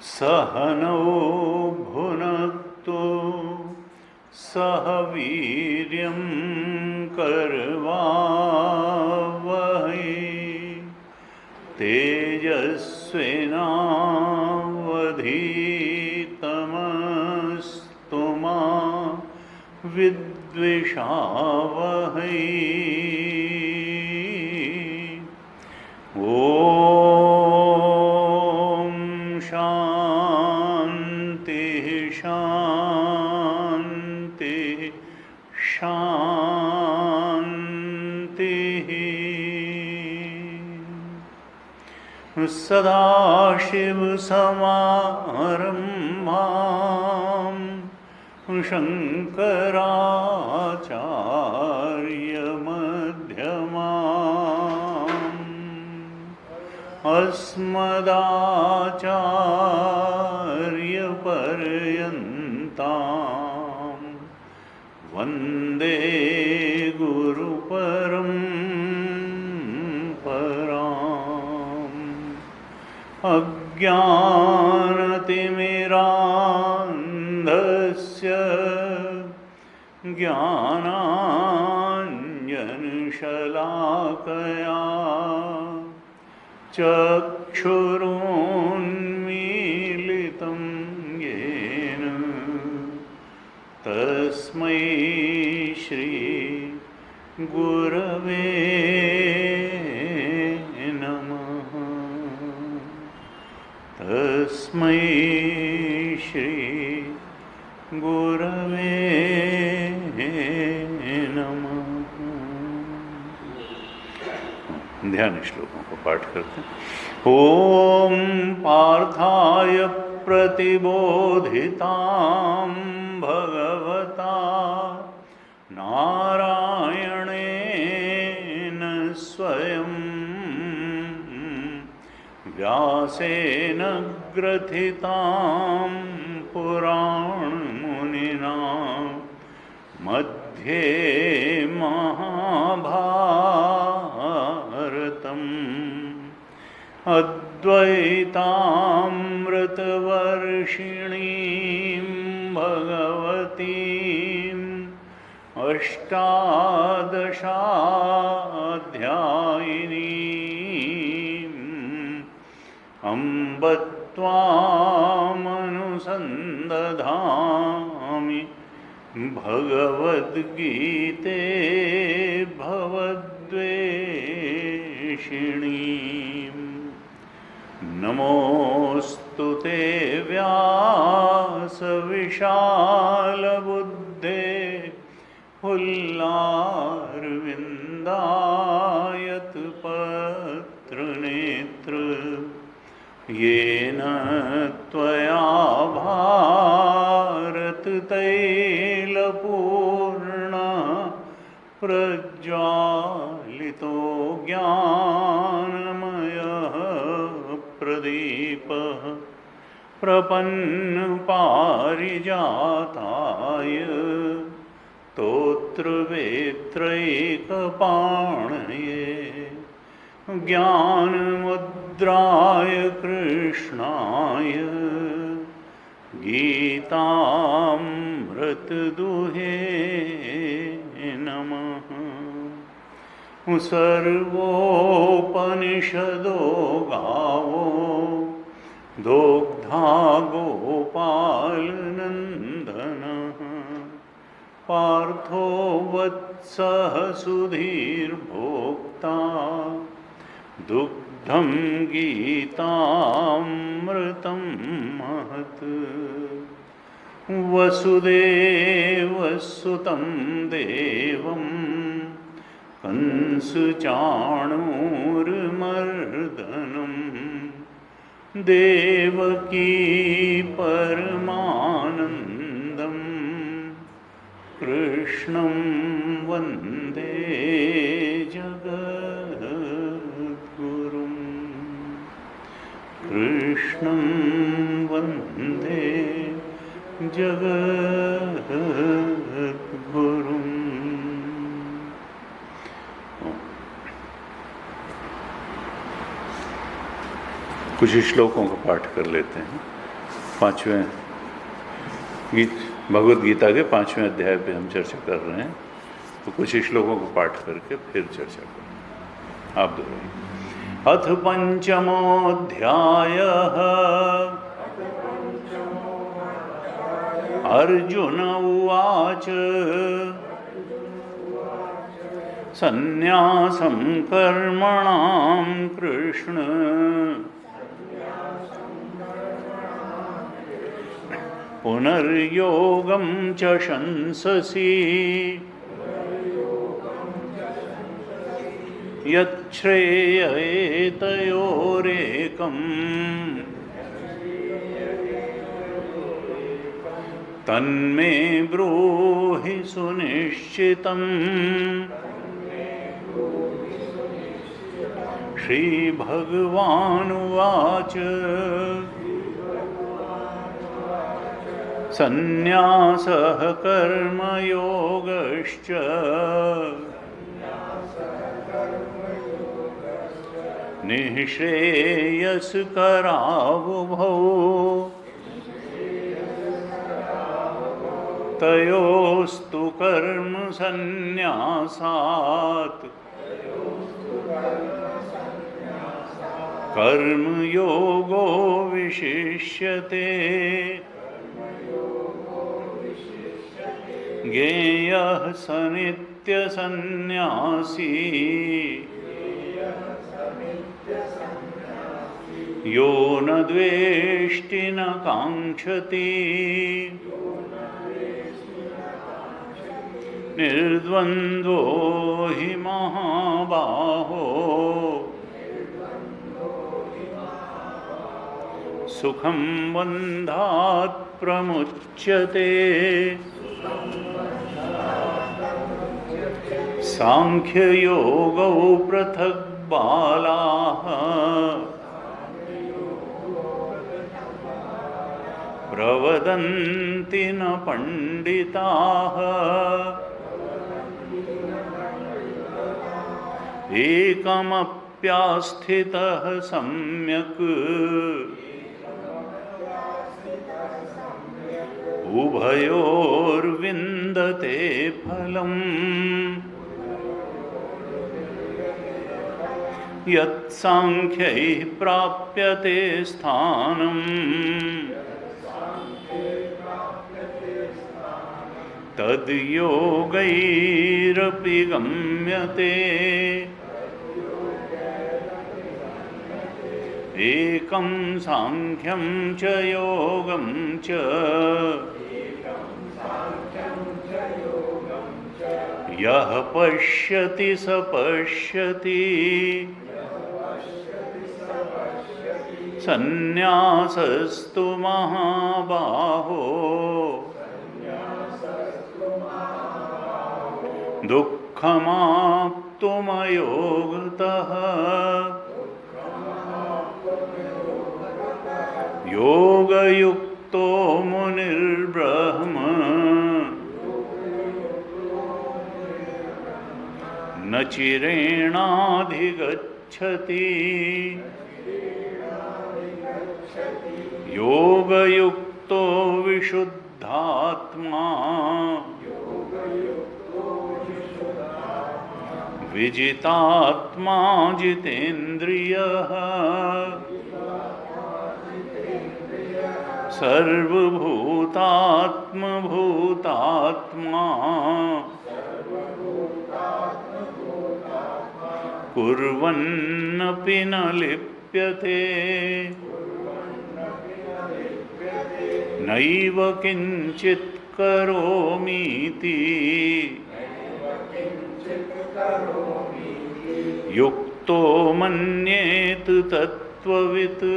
सहनौ भुनक्तु सह वीर्यं करवावहै तेजस्विनावधीतमस्तु मा विद्विषावहै। सदाशिवसमारम्भां शङ्कराचार्यमध्यमाम् अस्मदाचार्यपर्यन्तां वन्दे अज्ञानतिमिरान्धस्य ज्ञानाञ्जनशलाकया चक्षुरुन्मीलितं येन तस्मै श्री गुरवे तस्मै श्री गुरवे नमः। ध्यान श्लोकों को पाठ करते हैं। ओम पार्थाय प्रतिबोधितां भगवता नारायणेन स्वयं व्यासेन ग्रथितां पुराणमुनिना मध्ये महाभारतम् अद्वैतामृतवर्षिणीं भगवतीम् अष्टादशाध्यायिनीम् अम्ब त्वामनुसन्दधामि भगवद्गीते भवद्वेषिणीम्। नमोऽस्तु ते व्यासविशालबुद्धे फुल्लारविन्दायतपत्रनेत्र येन त्वया भारततैलपूर्णः प्रज्वालितो ज्ञानमयः प्रदीपः प्रपन्नपारिजाताय स्तोत्रवेत्रैकपाणये ज्ञानमुद्राय कृष्णाय गीतामृतदुहे नमः। सर्वोपनिषदो गावो दोग्धा गोपालनन्दनः पार्थो वत्सः सुधीर्भोक्ता दुग्धं गीतामृतं महत् वसुदेवसुतं देवं कंसचाणूरमर्दनं देवकी परमानन्दं कृष्णं वन्दे जगद्गुरुं कृष्णं वन्दे जगद्गुरुं। कुछ श्लोकों का पाठ कर लेते हैं। 5वें भगवद गीता के 5वें अध्याय पे हम चर्चा कर रहे हैं, तो कुछ श्लोकों को पाठ करके फिर चर्चा करें। आप दोहराइए। अथ पंचमोऽध्यायः अर्जुन उवाच सन्न्यासं कर्मणां कृष्ण पुनर्योगं च शंससि यच्छ्रेययेतयोरेकम् तन्मे ब्रूहि सुनिश्चितम्। श्रीभगवानुवाच सन्न्यासः कर्मयोगश्च निःश्रेयस्करावुभौ तयोस्तु कर्म सन्न्यासात् कर्मयोगो विशिष्यते। ज्ञेयः स नित्यसन्न्यासी यो न द्वेष्टि न काङ्क्षति निर्द्वन्द्वो हि महाबाहो सुखं बन्धात् प्रमुच्यते। सांख्ययोगौ पृथक् बालाः प्रवदन्ति न पंडिताः एकमप्यास्थितः सम्यक् उभयोर्विन्दते फलम्। यत्साङ्ख्यैः प्राप्यते स्थानम् तद्योगैरपि गम्यते। एकं साङ्ख्यं च योगं च यः पश्यति स पश्यति सन्न्यासस्तु महाबाहो दुःखमाप्तुमयोगतः योगयुक्तो मुनिर्ब्रह्म न चिरेणाधिगच्छति। योगयुक्तो विशुद्धात्मा विजितात्मा जितेन्द्रियः सर्वभूतात्मभूतात्मा कुर्वन्नपि न लिप्यते नैव किञ्चित् करोमीति युक्तो मन्येत तत्त्ववित्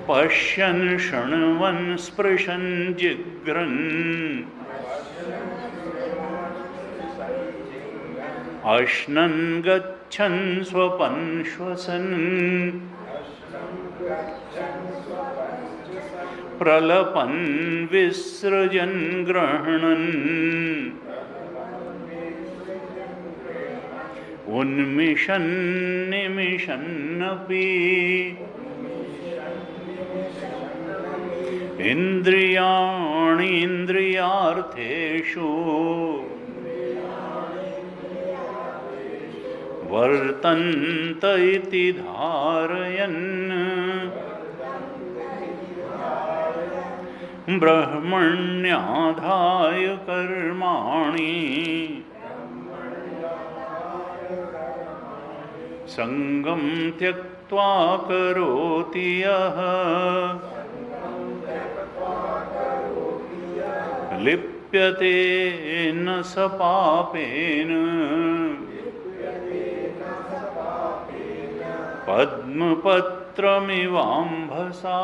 पश्यन् शृण्वन् स्पृशन् जिघ्रन् अश्नन् गच्छन् स्वपन् श्वसन् प्रलपन् विसृजन् गृह्णन् उन्मिषन् निमिषन्नपि इन्द्रियाणि इन्द्रियार्थेषु वर्तन्त इति धारयन् ब्रह्मण्याधाय कर्माणि संगं त्यक्त्वा करोति यः लिप्यते न स पापेन पद्मपत्रमिवाम्भसा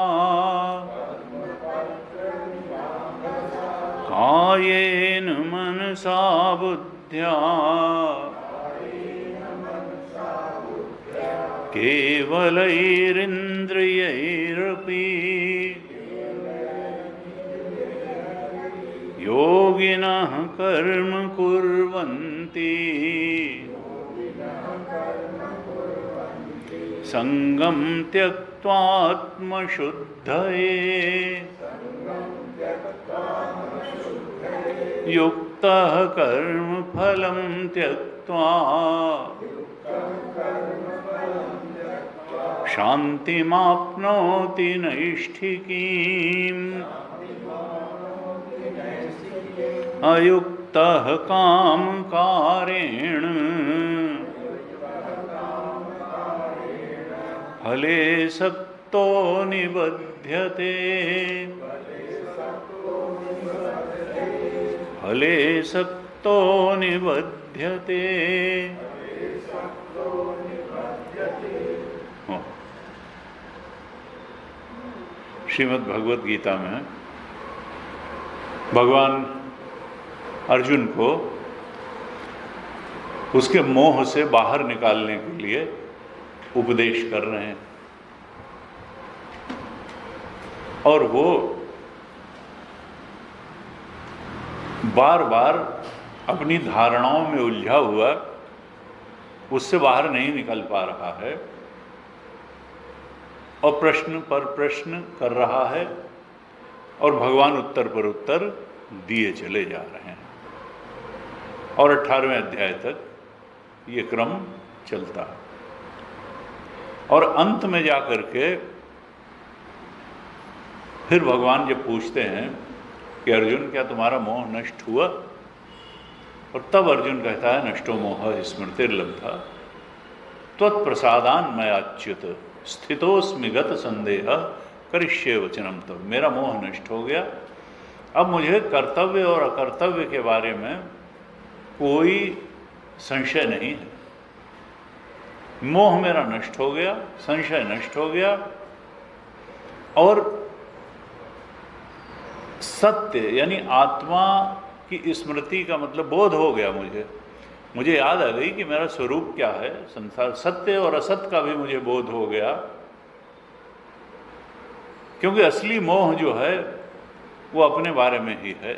कायेन मनसा बुद्ध्या केवलैरिन्द्रियैरपि योगिनः कर्म कुर्वन्ति संगं त्यक्त्वात्मशुद्धये युक्तः कर्मफलं त्यक्त्वा शान्तिमाप्नोति नैष्ठिकीम् अयुक्तः कामकारेण फले सक्तो निबध्यते फले सक्तो निबध्यते। श्रीमद् भगवत गीता में भगवान अर्जुन को उसके मोह से बाहर निकालने के लिए उपदेश कर रहे हैं और वो बार बार अपनी धारणाओं में उलझा हुआ उससे बाहर नहीं निकल पा रहा है और प्रश्न पर प्रश्न कर रहा है और भगवान उत्तर पर उत्तर दिए चले जा रहे हैं और 18वें अध्याय तक ये क्रम चलता है और अंत में जाकर के फिर भगवान जब पूछते हैं कि अर्जुन क्या तुम्हारा मोह नष्ट हुआ, और तब अर्जुन कहता है नष्टो मोह स्मृतिर्लब्धा त्वत्प्रसादान मयाच्युत स्थितोस्मि गत संदेह करिष्ये वचनम तव। मेरा मोह नष्ट हो गया, अब मुझे कर्तव्य और अकर्तव्य के बारे में कोई संशय नहीं है। मोह मेरा नष्ट हो गया, संशय नष्ट हो गया और सत्य यानी आत्मा की स्मृति का मतलब बोध हो गया। मुझे याद आ गई कि मेरा स्वरूप क्या है, संसार सत्य और असत्य का भी मुझे बोध हो गया, क्योंकि असली मोह जो है वो अपने बारे में ही है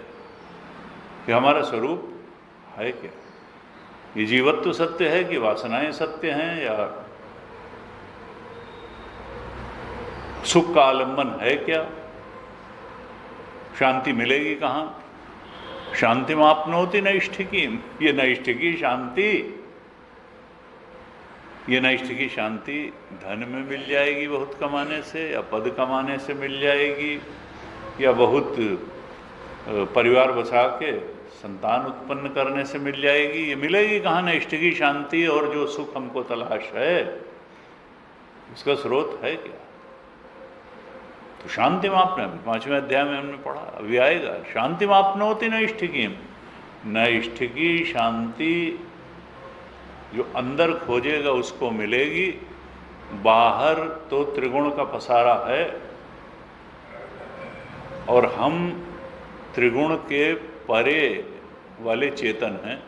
कि हमारा स्वरूप है क्या, ये जीवत्व सत्य है कि वासनाएं सत्य हैं या सुख का आलंबन है क्या, शांति मिलेगी कहाँ। शांतिमाप्नोति नैष्ठिकीम, ये नैष्ठिकी शांति, ये नैष्ठिकी शांति धन में मिल जाएगी बहुत कमाने से, या पद कमाने से मिल जाएगी, या बहुत परिवार बसा के संतान उत्पन्न करने से मिल जाएगी। ये मिलेगी कहाँ नैष्ठिकी शांति? और जो सुख हमको तलाश है उसका स्रोत है क्या? तो शांति मापना, 5वें अध्याय में हमने पढ़ा, अभी आएगा। शांति मापनोति नैष्ठिकीम, नैष्ठिकी शांति जो अंदर खोजेगा उसको मिलेगी। बाहर तो त्रिगुण का पसारा है और हम त्रिगुण के परे वाले चेतन हैं,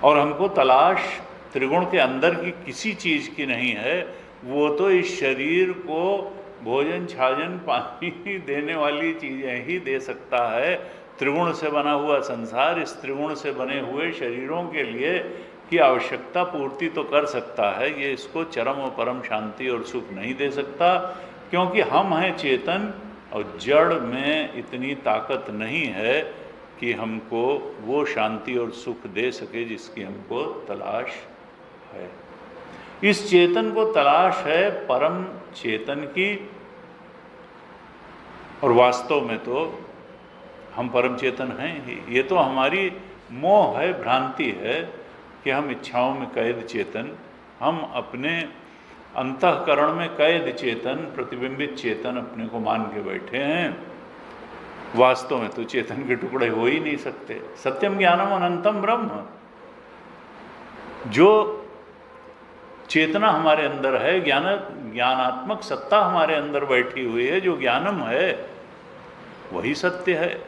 और हमको तलाश त्रिगुण के अंदर की किसी चीज की नहीं है। वो तो इस शरीर को भोजन छाजन पानी देने वाली चीजें ही दे सकता है। त्रिगुण से बना हुआ संसार इस त्रिगुण से बने हुए शरीरों के लिए की आवश्यकता पूर्ति तो कर सकता है, ये इसको चरम और परम शांति और सुख नहीं दे सकता, क्योंकि हम हैं चेतन और जड़ में इतनी ताकत नहीं है कि हमको वो शांति और सुख दे सके जिसकी हमको तलाश है। इस चेतन को तलाश है परम चेतन की, और वास्तव में तो हम परम चेतन हैं ही। ये तो हमारी मोह है, भ्रांति है कि हम इच्छाओं में कैद चेतन, हम अपने अंतःकरण में कैद चेतन, प्रतिबिंबित चेतन अपने को मान के बैठे हैं। वास्तव में तो चेतन के टुकड़े हो ही नहीं सकते। सत्यम ज्ञानम अनंतम ब्रह्म, जो चेतना हमारे अंदर है, ज्ञानात्मक सत्ता हमारे अंदर बैठी हुई है, जो ज्ञानम है वही सत्य है।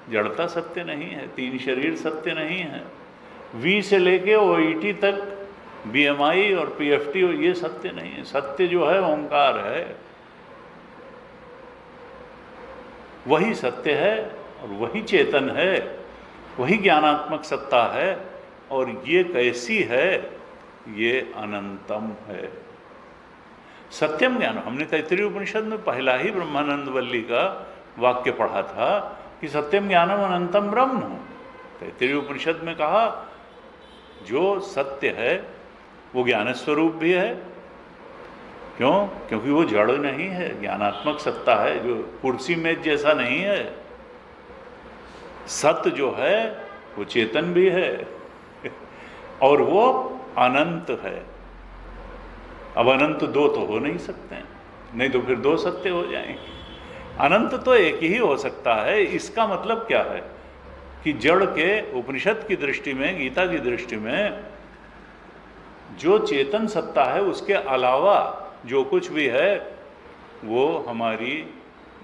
जड़ता सत्य नहीं है, तीन शरीर सत्य नहीं है, वी से लेके OET तक BMI और PFT ये सत्य नहीं है। सत्य जो है ओंकार है, वही सत्य है और वही चेतन है, वही ज्ञानात्मक सत्ता है। और ये कैसी है? ये अनंतम है। सत्यम ज्ञान, हमने तैत्तिरीय उपनिषद में पहला ही ब्रह्मानंद वल्ली का वाक्य पढ़ा था कि सत्यम ज्ञानम अनंतम ब्रह्म। तैत्तिरीय उपनिषद में कहा जो सत्य है वो ज्ञान स्वरूप भी है। क्यों? क्योंकि वो जड़ नहीं है, ज्ञानात्मक सत्ता है, जो कुर्सी मेज जैसा नहीं है। सत्य जो है वो चेतन भी है और वो अनंत है। अब अनंत दो तो हो नहीं सकते, नहीं तो फिर दो सत्य हो जाएंगे। अनंत तो एक ही हो सकता है। इसका मतलब क्या है कि जड़ के उपनिषद की दृष्टि में, गीता की दृष्टि में जो चेतन सत्ता है उसके अलावा जो कुछ भी है वो हमारी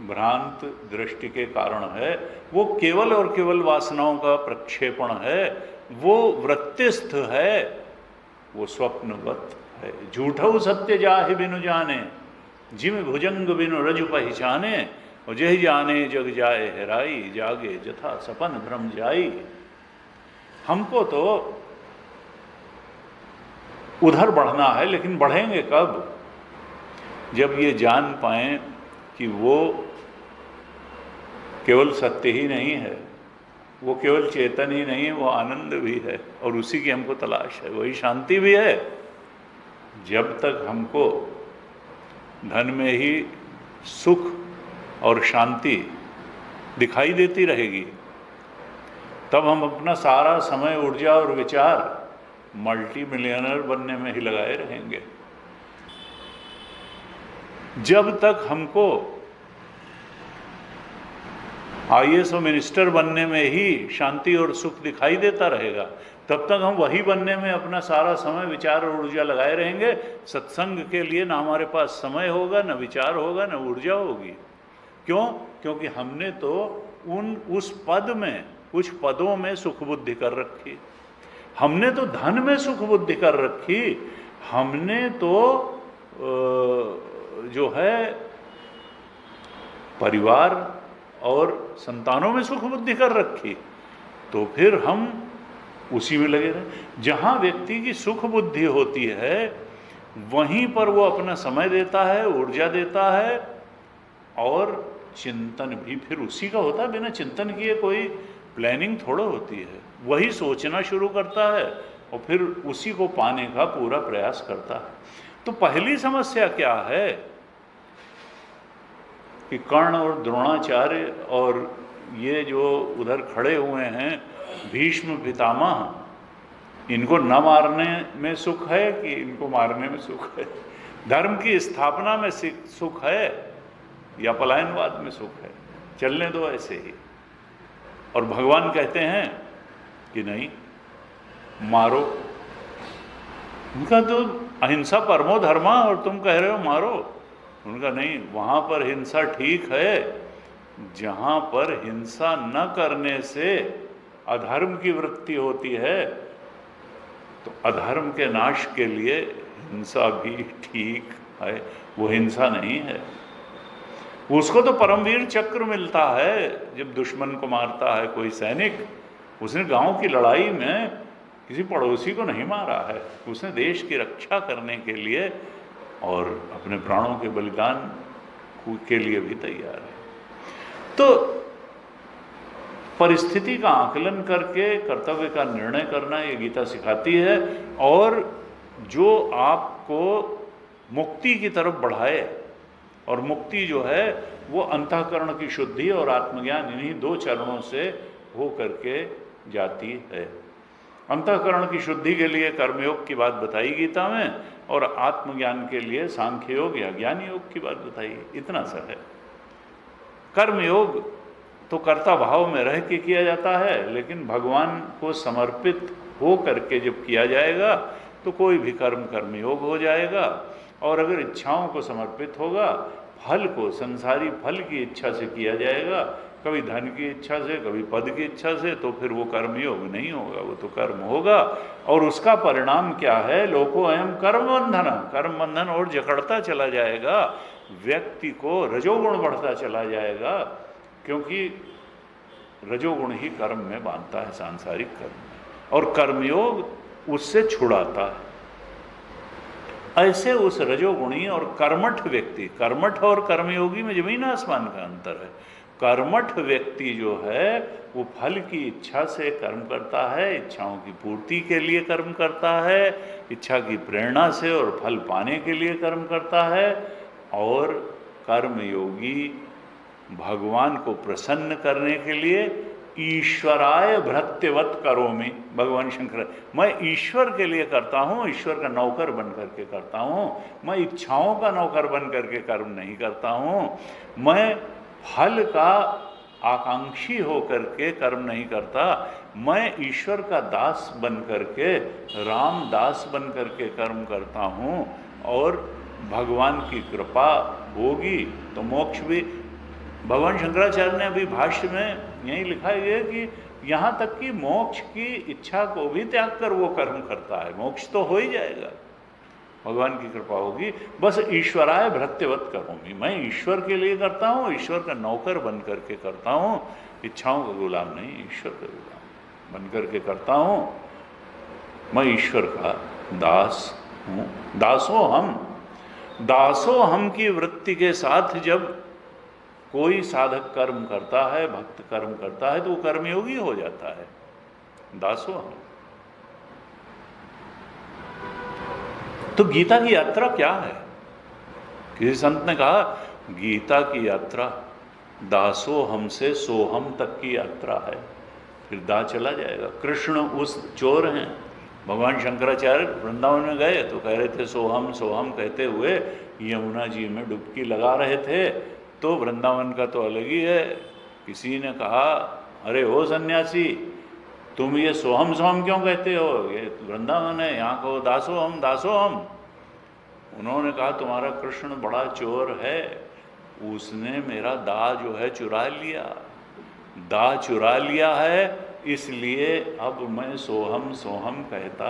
भ्रांत दृष्टि के कारण है। वो केवल और केवल वासनाओं का प्रक्षेपण है, वो वृत्तिस्थ है, वो स्वप्नवत है। झूठऊ सत्य जाहि बिनु जाने, जिम भुजंग बिनु रजु पहचाने, और जहि जाने जग जाए हेराई, जागे जथा सपन भ्रम जाई। हमको तो उधर बढ़ना है, लेकिन बढ़ेंगे कब? जब ये जान पाएं कि वो केवल सत्य ही नहीं है, वो केवल चेतन ही नहीं है, वो आनंद भी है और उसी की हमको तलाश है, वही शांति भी है। जब तक हमको धन में ही सुख और शांति दिखाई देती रहेगी, तब हम अपना सारा समय, ऊर्जा और विचार मल्टी मिलियनर बनने में ही लगाए रहेंगे। जब तक हमको IAS और मिनिस्टर बनने में ही शांति और सुख दिखाई देता रहेगा, तब तक हम वही बनने में अपना सारा समय, विचार और ऊर्जा लगाए रहेंगे। सत्संग के लिए ना हमारे पास समय होगा, ना विचार होगा, ना ऊर्जा होगी। क्यों? क्योंकि हमने तो उस पद में, कुछ पदों में सुख बुद्धि कर रखी, हमने तो धन में सुख बुद्धि कर रखी, हमने तो जो है परिवार और संतानों में सुख बुद्धि कर रखी, तो फिर हम उसी में लगे रहे। जहाँ व्यक्ति की सुख बुद्धि होती है वहीं पर वो अपना समय देता है, ऊर्जा देता है और चिंतन भी फिर उसी का होता है। बिना चिंतन किए कोई प्लानिंग थोड़ा होती है। वही सोचना शुरू करता है और फिर उसी को पाने का पूरा प्रयास करता है। तो पहली समस्या क्या है कि कर्ण और द्रोणाचार्य और ये जो उधर खड़े हुए हैं भीष्म पितामह, इनको न मारने में सुख है कि इनको मारने में सुख है? धर्म की स्थापना में सुख है या पलायनवाद में सुख है? चलने दो ऐसे ही। और भगवान कहते हैं कि नहीं, मारो। उनका तो अहिंसा परमो धर्मा, और तुम कह रहे हो मारो। उनका नहीं, वहाँ पर हिंसा ठीक है जहाँ पर हिंसा न करने से अधर्म की वृत्ति होती है। तो अधर्म के नाश के लिए हिंसा भी ठीक है, वो हिंसा नहीं है। उसको तो परमवीर चक्र मिलता है जब दुश्मन को मारता है कोई सैनिक। उसने गांव की लड़ाई में किसी पड़ोसी को नहीं मारा है, उसने देश की रक्षा करने के लिए और अपने प्राणों के बलिदान के लिए भी तैयार है। तो परिस्थिति का आकलन करके कर्तव्य का निर्णय करना ये गीता सिखाती है, और जो आपको मुक्ति की तरफ बढ़ाए। और मुक्ति जो है वो अंतःकरण की शुद्धि और आत्मज्ञान, इन्हीं दो चरणों से हो करके जाती है। अंतःकरण की शुद्धि के लिए कर्मयोग की बात बताई गीता में, और आत्मज्ञान के लिए सांख्य योग या ज्ञान योग की बात बताई। इतना सा है। कर्मयोग तो कर्ता भाव में रह के किया जाता है, लेकिन भगवान को समर्पित हो करके जब किया जाएगा तो कोई भी कर्म कर्मयोग हो जाएगा। और अगर इच्छाओं को समर्पित होगा, फल को संसारी फल की इच्छा से किया जाएगा, कभी धन की इच्छा से, कभी पद की इच्छा से, तो फिर वो कर्मयोग नहीं होगा, वो तो कर्म होगा। और उसका परिणाम क्या है? लोको अयम कर्म बंधन, कर्म बंधन और जकड़ता चला जाएगा, व्यक्ति को रजोगुण बढ़ता चला जाएगा, क्योंकि रजोगुण ही कर्म में बांधता है, सांसारिक कर्म में, और कर्मयोग उससे छुड़ाता है। ऐसे उस रजोगुणी और कर्मठ व्यक्ति, कर्मठ और कर्मयोगी में जमीन आसमान का अंतर है। कर्मठ व्यक्ति जो है वो फल की इच्छा से कर्म करता है, इच्छाओं की पूर्ति के लिए कर्म करता है, इच्छा की प्रेरणा से और फल पाने के लिए कर्म करता है। और कर्मयोगी भगवान को प्रसन्न करने के लिए ईश्वराय भृत्यवत करोमि, भगवान शंकर, मैं ईश्वर के लिए करता हूँ, ईश्वर का नौकर बन करके करता हूँ। मैं इच्छाओं का नौकर बन करके कर्म नहीं करता हूँ, मैं फल का आकांक्षी हो करके कर्म नहीं करता, मैं ईश्वर का दास बन करके, राम दास बन करके कर्म करता हूँ। और भगवान की कृपा होगी तो मोक्ष भी। भगवान शंकराचार्य ने अभी भाष्य में यही लिखा है कि यहाँ तक कि मोक्ष की इच्छा को भी त्याग कर वो कर्म करता है। मोक्ष तो हो ही जाएगा, भगवान की कृपा होगी। बस ईश्वराय भृत्यवत करूँगी, मैं ईश्वर के लिए करता हूँ, ईश्वर का नौकर बन करके करता हूँ, इच्छाओं का गुलाम नहीं, ईश्वर का गुलाम बन करके करता हूँ। मैं ईश्वर का दास हूँ। दासो हम की वृत्ति के साथ जब कोई साधक कर्म करता है, भक्त कर्म करता है, तो वो कर्मयोगी हो जाता है। दासो हम। तो गीता की यात्रा क्या है? किसी संत ने कहा गीता की यात्रा दासो हम से सोहम तक की यात्रा है। फिर दा चला जाएगा। कृष्ण उस चोर हैं। भगवान शंकराचार्य वृंदावन में गए तो कह रहे थे सोहम सोहम कहते हुए यमुना जी में डुबकी लगा रहे थे। तो वृंदावन का तो अलग ही है। किसी ने कहा अरे ओ सन्यासी, तुम ये सोहम सोहम क्यों कहते हो? ये वृंदावन है, यहाँ को दासो हम दासो हम। उन्होंने कहा तुम्हारा कृष्ण बड़ा चोर है, उसने मेरा दा जो है चुरा लिया, दा चुरा लिया है, इसलिए अब मैं सोहम सोहम कहता।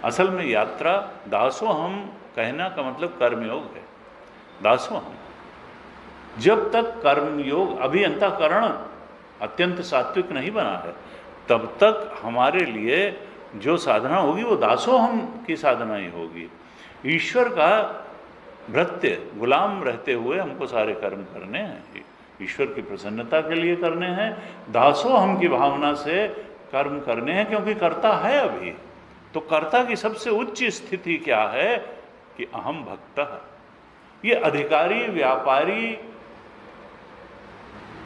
असल में यात्रा दासो हम कहना का मतलब कर्मयोग है। दासो हम, जब तक कर्मयोग अभी अंतःकरण अत्यंत सात्विक नहीं बना है, तब तक हमारे लिए जो साधना होगी वो दासो हम की साधना ही होगी। ईश्वर का भृत्य गुलाम रहते हुए हमको सारे कर्म करने हैं, ईश्वर की प्रसन्नता के लिए करने हैं। दासो हम की भावना से कर्म करने हैं, क्योंकि कर्ता है अभी। तो कर्ता की सबसे उच्च स्थिति क्या है कि अहम भक्तः। ये अधिकारी, व्यापारी,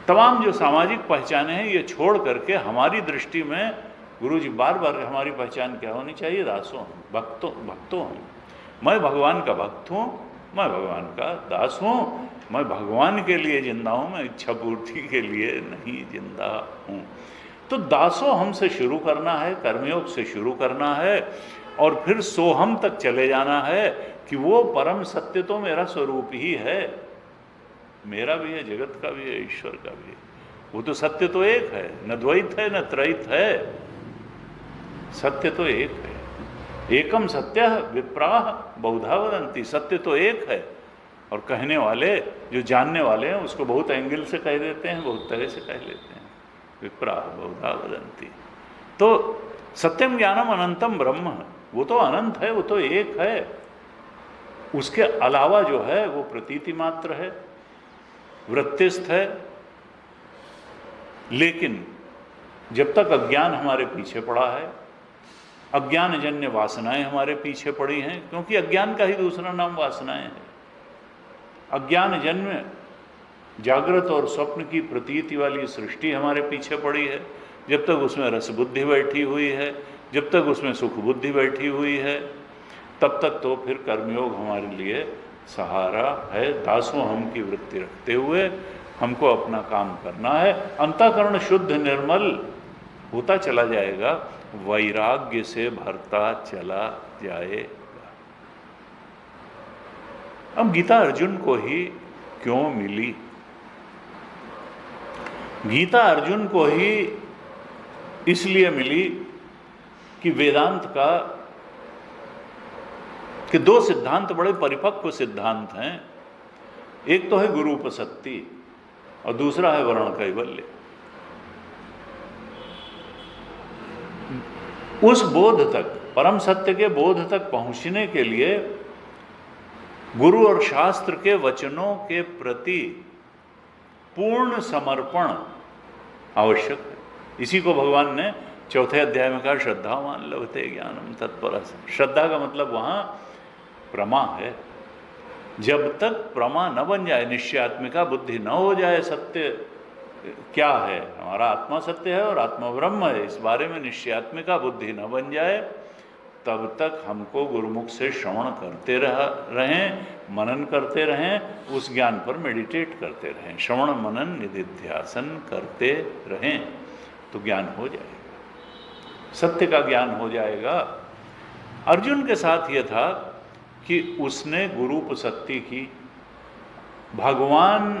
तमाम जो सामाजिक पहचाने हैं, ये छोड़ करके हमारी दृष्टि में गुरु जी बार बार हमारी पहचान क्या होनी चाहिए? दासों हम, भक्तों हम। मैं भगवान का भक्त हूँ, मैं भगवान का दास हूँ, मैं भगवान के लिए जिंदा हूँ, मैं इच्छा पूर्ति के लिए नहीं जिंदा हूँ। तो दासों हमसे शुरू करना है, कर्मयोग से शुरू करना है, और फिर सोहम तक चले जाना है कि वो परम सत्य तो मेरा स्वरूप ही है, मेरा भी है, जगत का भी है, ईश्वर का भी है। वो तो सत्य तो एक है, न द्वैत है न त्रैत है, सत्य तो एक है। एकम सत्य विप्राह बहुधा वदंती। सत्य तो एक है, और कहने वाले, जो जानने वाले हैं, उसको बहुत एंगल से कह देते हैं, बहुत तरह से कह लेते हैं। विप्राह बहुधा वदंती। तो सत्यम ज्ञानम अनंतम ब्रह्म, वो तो अनंत है, वो तो एक है। उसके अलावा जो है वो प्रतीति मात्र है, वृत्तिस्थ है। लेकिन जब तक अज्ञान हमारे पीछे पड़ा है, अज्ञान जन्य वासनाएं हमारे पीछे पड़ी हैं, क्योंकि अज्ञान का ही दूसरा नाम वासनाएं है। अज्ञान जन्य जागृत और स्वप्न की प्रतीति वाली सृष्टि हमारे पीछे पड़ी है। जब तक उसमें रस बुद्धि बैठी हुई है, जब तक उसमें सुख बुद्धि बैठी हुई है, तब तक तो फिर कर्मयोग हमारे लिए सहारा है। दासों हम की वृत्ति रखते हुए हमको अपना काम करना है। अंतःकरण शुद्ध निर्मल होता चला जाएगा, वैराग्य से भरता चला जाएगा। अब गीता अर्जुन को ही क्यों मिली? गीता अर्जुन को ही इसलिए मिली कि वेदांत का कि दो सिद्धांत बड़े परिपक्व सिद्धांत हैं। एक तो है गुरु उपसत्ति और दूसरा है वर्ण कैवल्य। उस बोध तक, परम सत्य के बोध तक पहुंचने के लिए गुरु और शास्त्र के वचनों के प्रति पूर्ण समर्पण आवश्यक है। इसी को भगवान ने चौथे अध्याय में कहा, श्रद्धावान लभते ज्ञानम तत्पर। श्रद्धा का मतलब वहां प्रमा है। जब तक प्रमा न बन जाए, निश्चयात्मिका बुद्धि न हो जाए, सत्य क्या है, हमारा आत्मा सत्य है और आत्मा ब्रह्म है, इस बारे में निश्चयात्मिका बुद्धि न बन जाए, तब तक हमको गुरुमुख से श्रवण करते रहें, मनन करते रहें, उस ज्ञान पर मेडिटेट करते रहें, श्रवण मनन निधिध्यासन करते रहें, तो ज्ञान हो जाएगा, सत्य का ज्ञान हो जाएगा। अर्जुन के साथ यह था कि उसने गुरूपसत्ति की, भगवान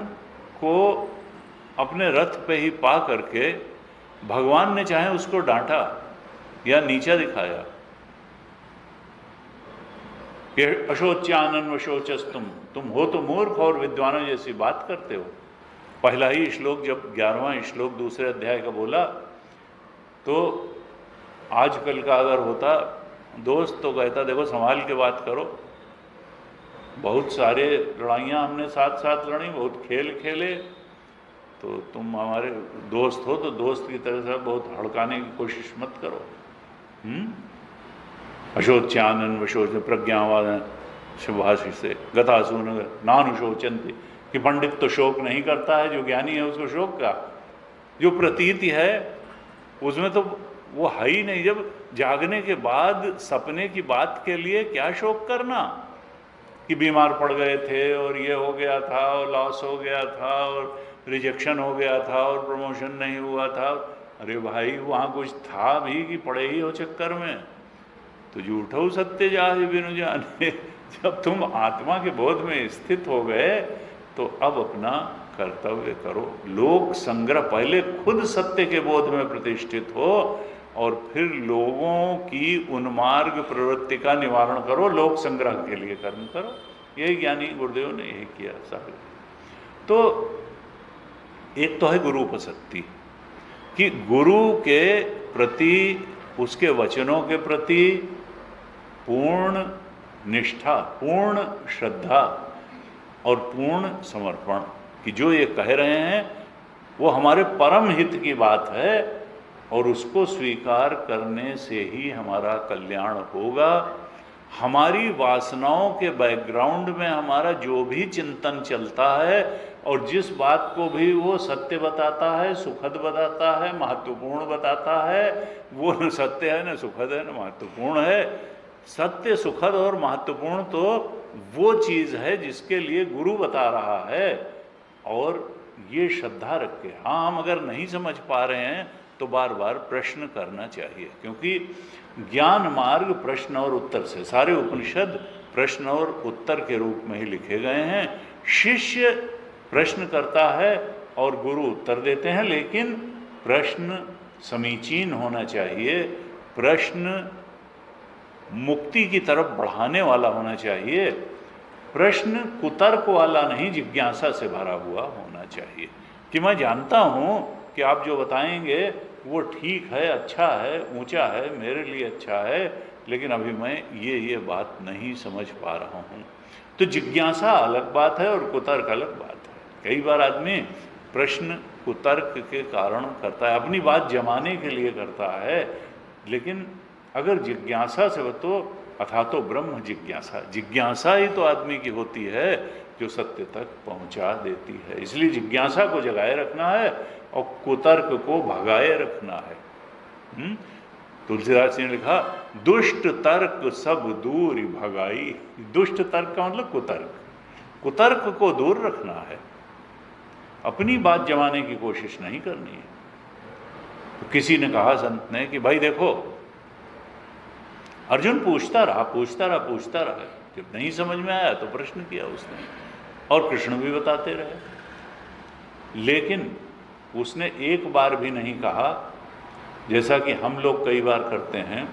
को अपने रथ पे ही पा करके भगवान ने चाहे उसको डांटा या नीचा दिखाया कि अशोच्यानन वशोचस्तुम, तुम हो तो मूर्ख और विद्वानों जैसी बात करते हो। पहला ही श्लोक, जब 11वां श्लोक दूसरे अध्याय का बोला, तो आजकल का अगर होता दोस्त तो कहता देखो संभाल के बात करो, बहुत सारे लड़ाइयाँ हमने साथ साथ लड़ी, बहुत खेल खेले, तो तुम हमारे दोस्त हो तो दोस्त की तरह से बहुत हड़काने की कोशिश मत करो। अशोच्यानन वशोच प्रज्ञावान शुभाषी से गतासून नानुशोचंती, कि पंडित तो शोक नहीं करता है, जो ज्ञानी है उसको शोक का, जो प्रतीति है उसमें तो वो है ही नहीं। जब जागने के बाद सपने की बात के लिए क्या शोक करना कि बीमार पड़ गए थे और ये हो गया था और लॉस हो गया था और रिजेक्शन हो गया था और प्रमोशन नहीं हुआ था। अरे भाई वहाँ कुछ था भी कि पड़े ही हो चक्कर में, तो झूठो सत्य जाहि बिनु जाने। जब तुम आत्मा के बोध में स्थित हो गए तो अब अपना कर्तव्य करो। लोक संग्रह, पहले खुद सत्य के बोध में प्रतिष्ठित हो और फिर लोगों की उन्मार्ग प्रवृत्ति का निवारण करो, लोक संग्रह के लिए कर्म करो। यही ज्ञानी गुरुदेव ने यही किया साहब। तो एक तो है गुरु उपसत्ति, कि गुरु के प्रति, उसके वचनों के प्रति पूर्ण निष्ठा, पूर्ण श्रद्धा और पूर्ण समर्पण कि जो ये कह रहे हैं वो हमारे परम हित की बात है और उसको स्वीकार करने से ही हमारा कल्याण होगा। हमारी वासनाओं के बैकग्राउंड में हमारा जो भी चिंतन चलता है और जिस बात को भी वो सत्य बताता है, सुखद बताता है, महत्वपूर्ण बताता है, वो न सत्य है न सुखद है न महत्वपूर्ण है। सत्य, सुखद और महत्वपूर्ण तो वो चीज़ है जिसके लिए गुरु बता रहा है। और ये श्रद्धा रख के, हाँ, हम अगर नहीं समझ पा रहे हैं तो बार बार प्रश्न करना चाहिए, क्योंकि ज्ञान मार्ग प्रश्न और उत्तर से, सारे उपनिषद प्रश्न और उत्तर के रूप में ही लिखे गए हैं। शिष्य प्रश्न करता है और गुरु उत्तर देते हैं, लेकिन प्रश्न समीचीन होना चाहिए, प्रश्न मुक्ति की तरफ बढ़ाने वाला होना चाहिए, प्रश्न कुतर्क वाला नहीं, जिज्ञासा से भरा हुआ होना चाहिए कि मैं जानता हूँ कि आप जो बताएंगे वो ठीक है, अच्छा है, ऊंचा है, मेरे लिए अच्छा है, लेकिन अभी मैं ये बात नहीं समझ पा रहा हूँ। तो जिज्ञासा अलग बात है और कुतर्क अलग बात है। कई बार आदमी प्रश्न कुतर्क के कारण करता है, अपनी बात जमाने के लिए करता है, लेकिन अगर जिज्ञासा से तो अथा तो ब्रह्म जिज्ञासा, जिज्ञासा ही तो आदमी की होती है जो सत्य तक पहुंचा देती है। इसलिए जिज्ञासा को जगाए रखना है और कुतर्क को भगाए रखना है। तुलसीदास जी ने लिखा, दुष्ट तर्क सब दूर भगाई। दुष्ट तर्क का मतलब कुतर्क, कुतर्क को दूर रखना है, अपनी बात जमाने की कोशिश नहीं करनी है। तो किसी ने कहा संत ने कि भाई देखो, अर्जुन पूछता रहा, जब नहीं समझ में आया तो प्रश्न किया उसने, और कृष्ण भी बताते रहे, लेकिन उसने एक बार भी नहीं कहा, जैसा कि हम लोग कई बार करते हैं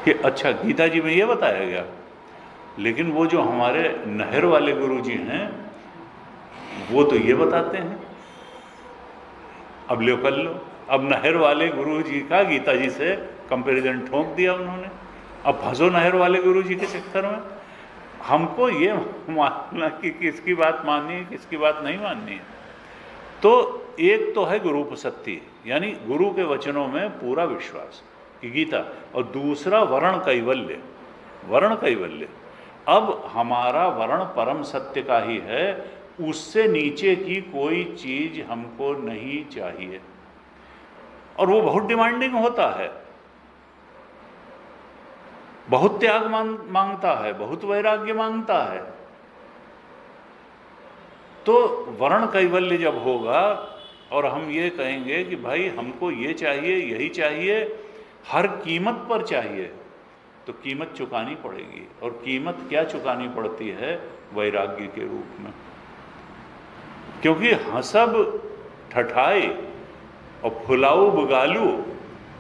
कि अच्छा गीता जी में ये बताया गया, लेकिन वो जो हमारे नहर वाले गुरु जी हैं वो तो ये बताते हैं, अब लो कर लो। अब नहर वाले गुरु जी का गीता जी से कंपैरिजन ठोक दिया उन्होंने, अब फंसो नहर वाले गुरु जी के चक्कर में। हमको ये मानना कि किसकी बात माननी है, किसकी बात नहीं माननी है। तो एक तो है गुरुपसत्ति, यानी गुरु के वचनों में पूरा विश्वास कि गीता, और दूसरा वर्ण कैवल्य, वर्ण कैवल्य। अब हमारा वर्ण परम सत्य का ही है, उससे नीचे की कोई चीज हमको नहीं चाहिए, और वो बहुत डिमांडिंग होता है, बहुत त्याग मांगता है, बहुत वैराग्य मांगता है। तो वर्ण कैवल्य जब होगा और हम ये कहेंगे कि भाई हमको ये चाहिए, यही चाहिए, हर कीमत पर चाहिए, तो कीमत चुकानी पड़ेगी। और कीमत क्या चुकानी पड़ती है? वैराग्य के रूप में। क्योंकि हसब ठठाए और फुलाऊ बगालू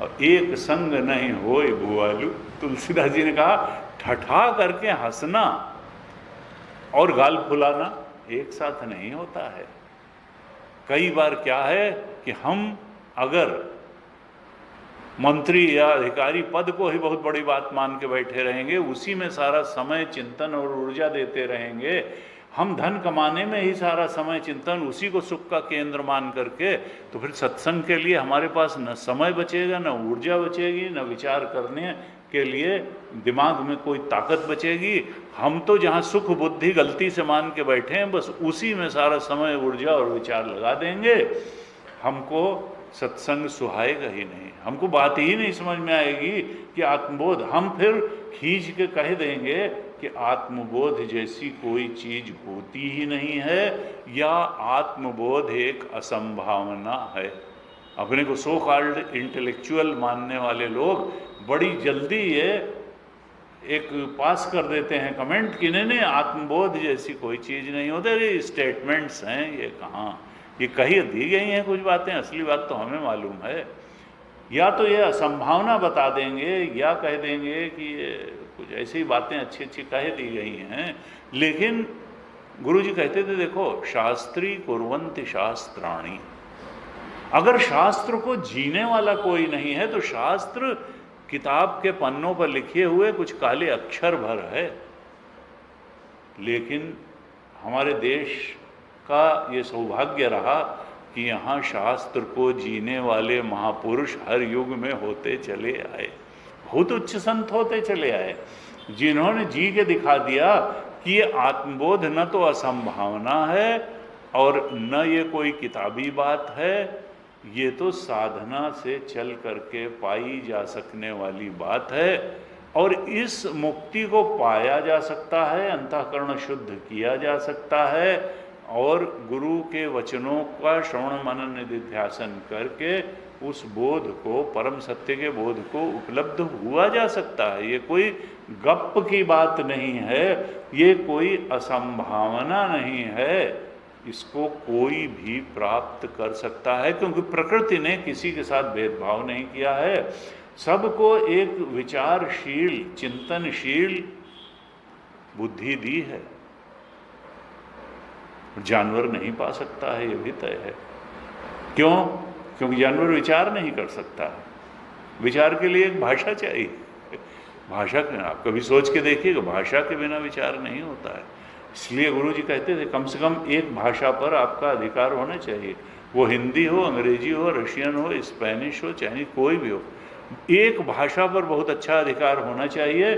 और एक संग नहीं होए भुआलू। तुलसीदास जी ने कहा ठठा करके हंसना और गाल फुलाना एक साथ नहीं होता है। कई बार क्या है कि हम अगर मंत्री या अधिकारी पद को ही बहुत बड़ी बात मान के बैठे रहेंगे, उसी में सारा समय चिंतन और ऊर्जा देते रहेंगे, हम धन कमाने में ही सारा समय चिंतन, उसी को सुख का केंद्र मान करके, तो फिर सत्संग के लिए हमारे पास न समय बचेगा, न ऊर्जा बचेगी, न विचार करने के लिए दिमाग में कोई ताकत बचेगी। हम तो जहाँ सुख बुद्धि गलती से मान के बैठे हैं, बस उसी में सारा समय ऊर्जा और विचार लगा देंगे। हमको सत्संग सुहाएगा ही नहीं, हमको बात ही नहीं समझ में आएगी कि आत्मबोध, हम फिर खींच के कह देंगे कि आत्मबोध जैसी कोई चीज होती ही नहीं है, या आत्मबोध एक असंभावना है। अपने को सो कॉल्ड इंटेलेक्चुअल मानने वाले लोग बड़ी जल्दी ये एक पास कर देते हैं कमेंट कि नहीं आत्मबोध जैसी कोई चीज़ नहीं होती। ये स्टेटमेंट्स हैं, ये कहाँ, ये कहीं दी गई हैं कुछ बातें, असली बात तो हमें मालूम है। या तो ये असंभावना बता देंगे, या कह देंगे कि ये कुछ ऐसी बातें अच्छी अच्छी कह दी गई हैं। लेकिन गुरु जी कहते थे, देखो शास्त्री कुर्वन्ति शास्त्राणि, अगर शास्त्र को जीने वाला कोई नहीं है तो शास्त्र किताब के पन्नों पर लिखे हुए कुछ काले अक्षर भर है। लेकिन हमारे देश का ये सौभाग्य रहा कि यहाँ शास्त्र को जीने वाले महापुरुष हर युग में होते चले आए, बहुत उच्च संत होते चले आए, जिन्होंने जी के दिखा दिया कि ये आत्मबोध न तो असंभावना है और न ये कोई किताबी बात है, ये तो साधना से चल करके पाई जा सकने वाली बात है और इस मुक्ति को पाया जा सकता है, अंतःकरण शुद्ध किया जा सकता है और गुरु के वचनों का श्रवण मनन निधिध्यासन करके उस बोध को, परम सत्य के बोध को उपलब्ध हुआ जा सकता है। ये कोई गप की बात नहीं है, ये कोई असंभावना नहीं है, इसको कोई भी प्राप्त कर सकता है, क्योंकि प्रकृति ने किसी के साथ भेदभाव नहीं किया है, सबको एक विचारशील, चिंतनशील बुद्धि दी है। जानवर नहीं पा सकता है, ये भी तय है। क्यों? क्योंकि जानवर विचार नहीं कर सकता है, विचार के लिए एक भाषा चाहिए। भाषा के, आप कभी सोच के देखिएगा, भाषा के बिना विचार नहीं होता है। इसलिए गुरु जी कहते थे कम से कम एक भाषा पर आपका अधिकार होना चाहिए, वो हिंदी हो, अंग्रेजी हो, रशियन हो, स्पेनिश हो, चाइनीज, कोई भी हो, एक भाषा पर बहुत अच्छा अधिकार होना चाहिए।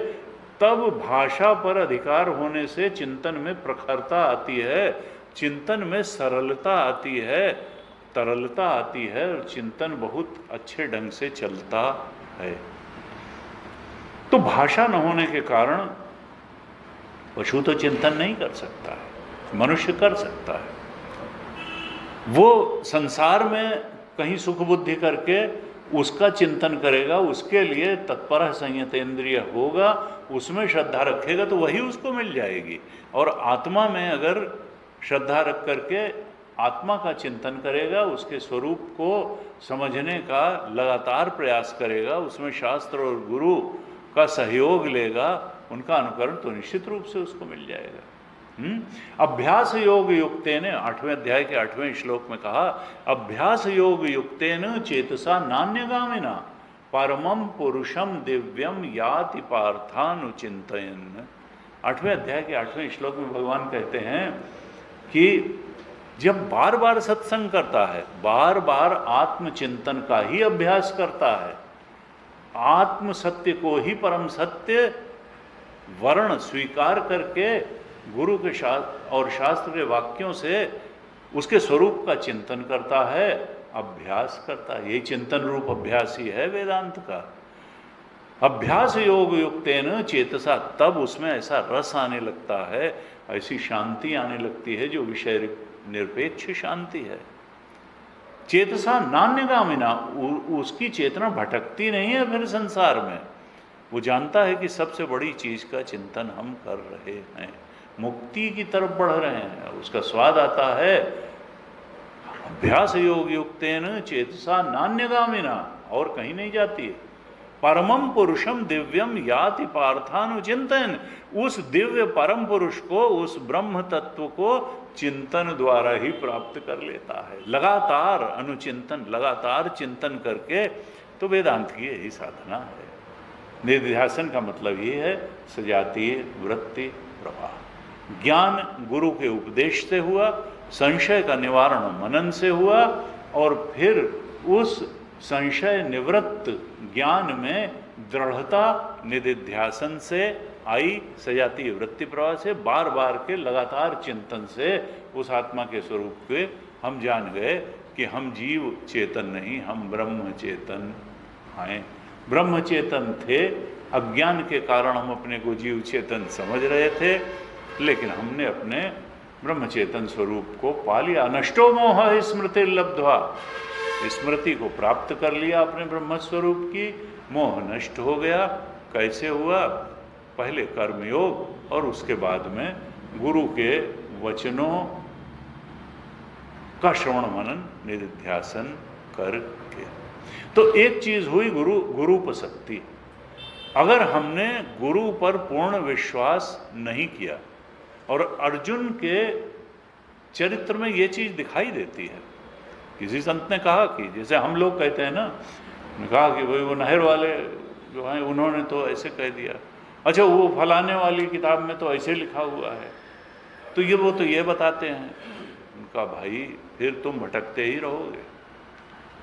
तब भाषा पर अधिकार होने से चिंतन में प्रखरता आती है, चिंतन में सरलता आती है, तरलता आती है और चिंतन बहुत अच्छे ढंग से चलता है। तो भाषा न होने के कारण पशु तो चिंतन नहीं कर सकता है, मनुष्य कर सकता है। वो संसार में कहीं सुख बुद्धि करके उसका चिंतन करेगा, उसके लिए तत्पर संयतेंद्रिय होगा, उसमें श्रद्धा रखेगा तो वही उसको मिल जाएगी। और आत्मा में अगर श्रद्धा रख करके आत्मा का चिंतन करेगा, उसके स्वरूप को समझने का लगातार प्रयास करेगा, उसमें शास्त्र और गुरु का सहयोग लेगा, उनका अनुकरण, तो निश्चित रूप से उसको मिल जाएगा। अभ्यास योग युक्तेन, 8वें अध्याय के 8वें श्लोक में कहा, अभ्यास योग युक्तेन चेतसा नान्यगामिना परमम पुरुषम दिव्यम याति पार्थानुचिंतयन्। 8वें अध्याय के 8वें श्लोक में भगवान कहते हैं कि जब बार बार सत्संग करता है, बार बार आत्मचिंतन का ही अभ्यास करता है, आत्म सत्य को ही परम सत्य वर्ण स्वीकार करके गुरु के शास्त्र और शास्त्र के वाक्यों से उसके स्वरूप का चिंतन करता है, अभ्यास करता है, यही चिंतन रूप अभ्यास ही है वेदांत का। अभ्यास योग युक्तेन चेतसा, तब उसमें ऐसा रस आने लगता है, ऐसी शांति आने लगती है जो विषय निरपेक्ष शांति है। चेतसा नान्यगामिना, उसकी चेतना भटकती नहीं है फिर संसार में, वो जानता है कि सबसे बड़ी चीज का चिंतन हम कर रहे हैं, मुक्ति की तरफ बढ़ रहे हैं, उसका स्वाद आता है। अभ्यास योग युक्तेन चेतसा नान्यगामिना, और कहीं नहीं जाती है। परमम पुरुषम दिव्यम याति पार्थानुचिंतन, उस दिव्य परम पुरुष को, उस ब्रह्म तत्व को चिंतन द्वारा ही प्राप्त कर लेता है। लगातार अनुचिंतन, लगातार चिंतन करके, तो वेदांत की यही साधना है। निधिध्यासन का मतलब ये है सजातीय वृत्ति प्रवाह। ज्ञान गुरु के उपदेश से हुआ, संशय का निवारण मनन से हुआ, और फिर उस संशय निवृत्त ज्ञान में दृढ़ता निधिध्यासन से आई, सजातीय वृत्ति प्रवाह से, बार बार के लगातार चिंतन से उस आत्मा के स्वरूप के हम जान गए कि हम जीव चेतन नहीं, हम ब्रह्म चेतन हैं। ब्रह्म चेतन थे, अज्ञान के कारण हम अपने को जीव चेतन समझ रहे थे, लेकिन हमने अपने ब्रह्म चेतन स्वरूप को पा लिया। नष्टो मोह स्मृति लब्ध्वा, स्मृति को प्राप्त कर लिया अपने ब्रह्म स्वरूप की, मोह नष्ट हो गया। कैसे हुआ? पहले कर्मयोग और उसके बाद में गुरु के वचनों का श्रवण मनन निधिध्यासन करके। तो एक चीज हुई गुरुपसक्ति। अगर हमने गुरु पर पूर्ण विश्वास नहीं किया, और अर्जुन के चरित्र में ये चीज दिखाई देती है। किसी संत ने कहा कि जैसे हम लोग कहते हैं ना, कहा कि भाई वो नहर वाले जो हैं उन्होंने तो ऐसे कह दिया, अच्छा वो फलाने वाली किताब में तो ऐसे लिखा हुआ है, तो वो तो ये बताते हैं। उनका भाई फिर तुम भटकते ही रहोगे।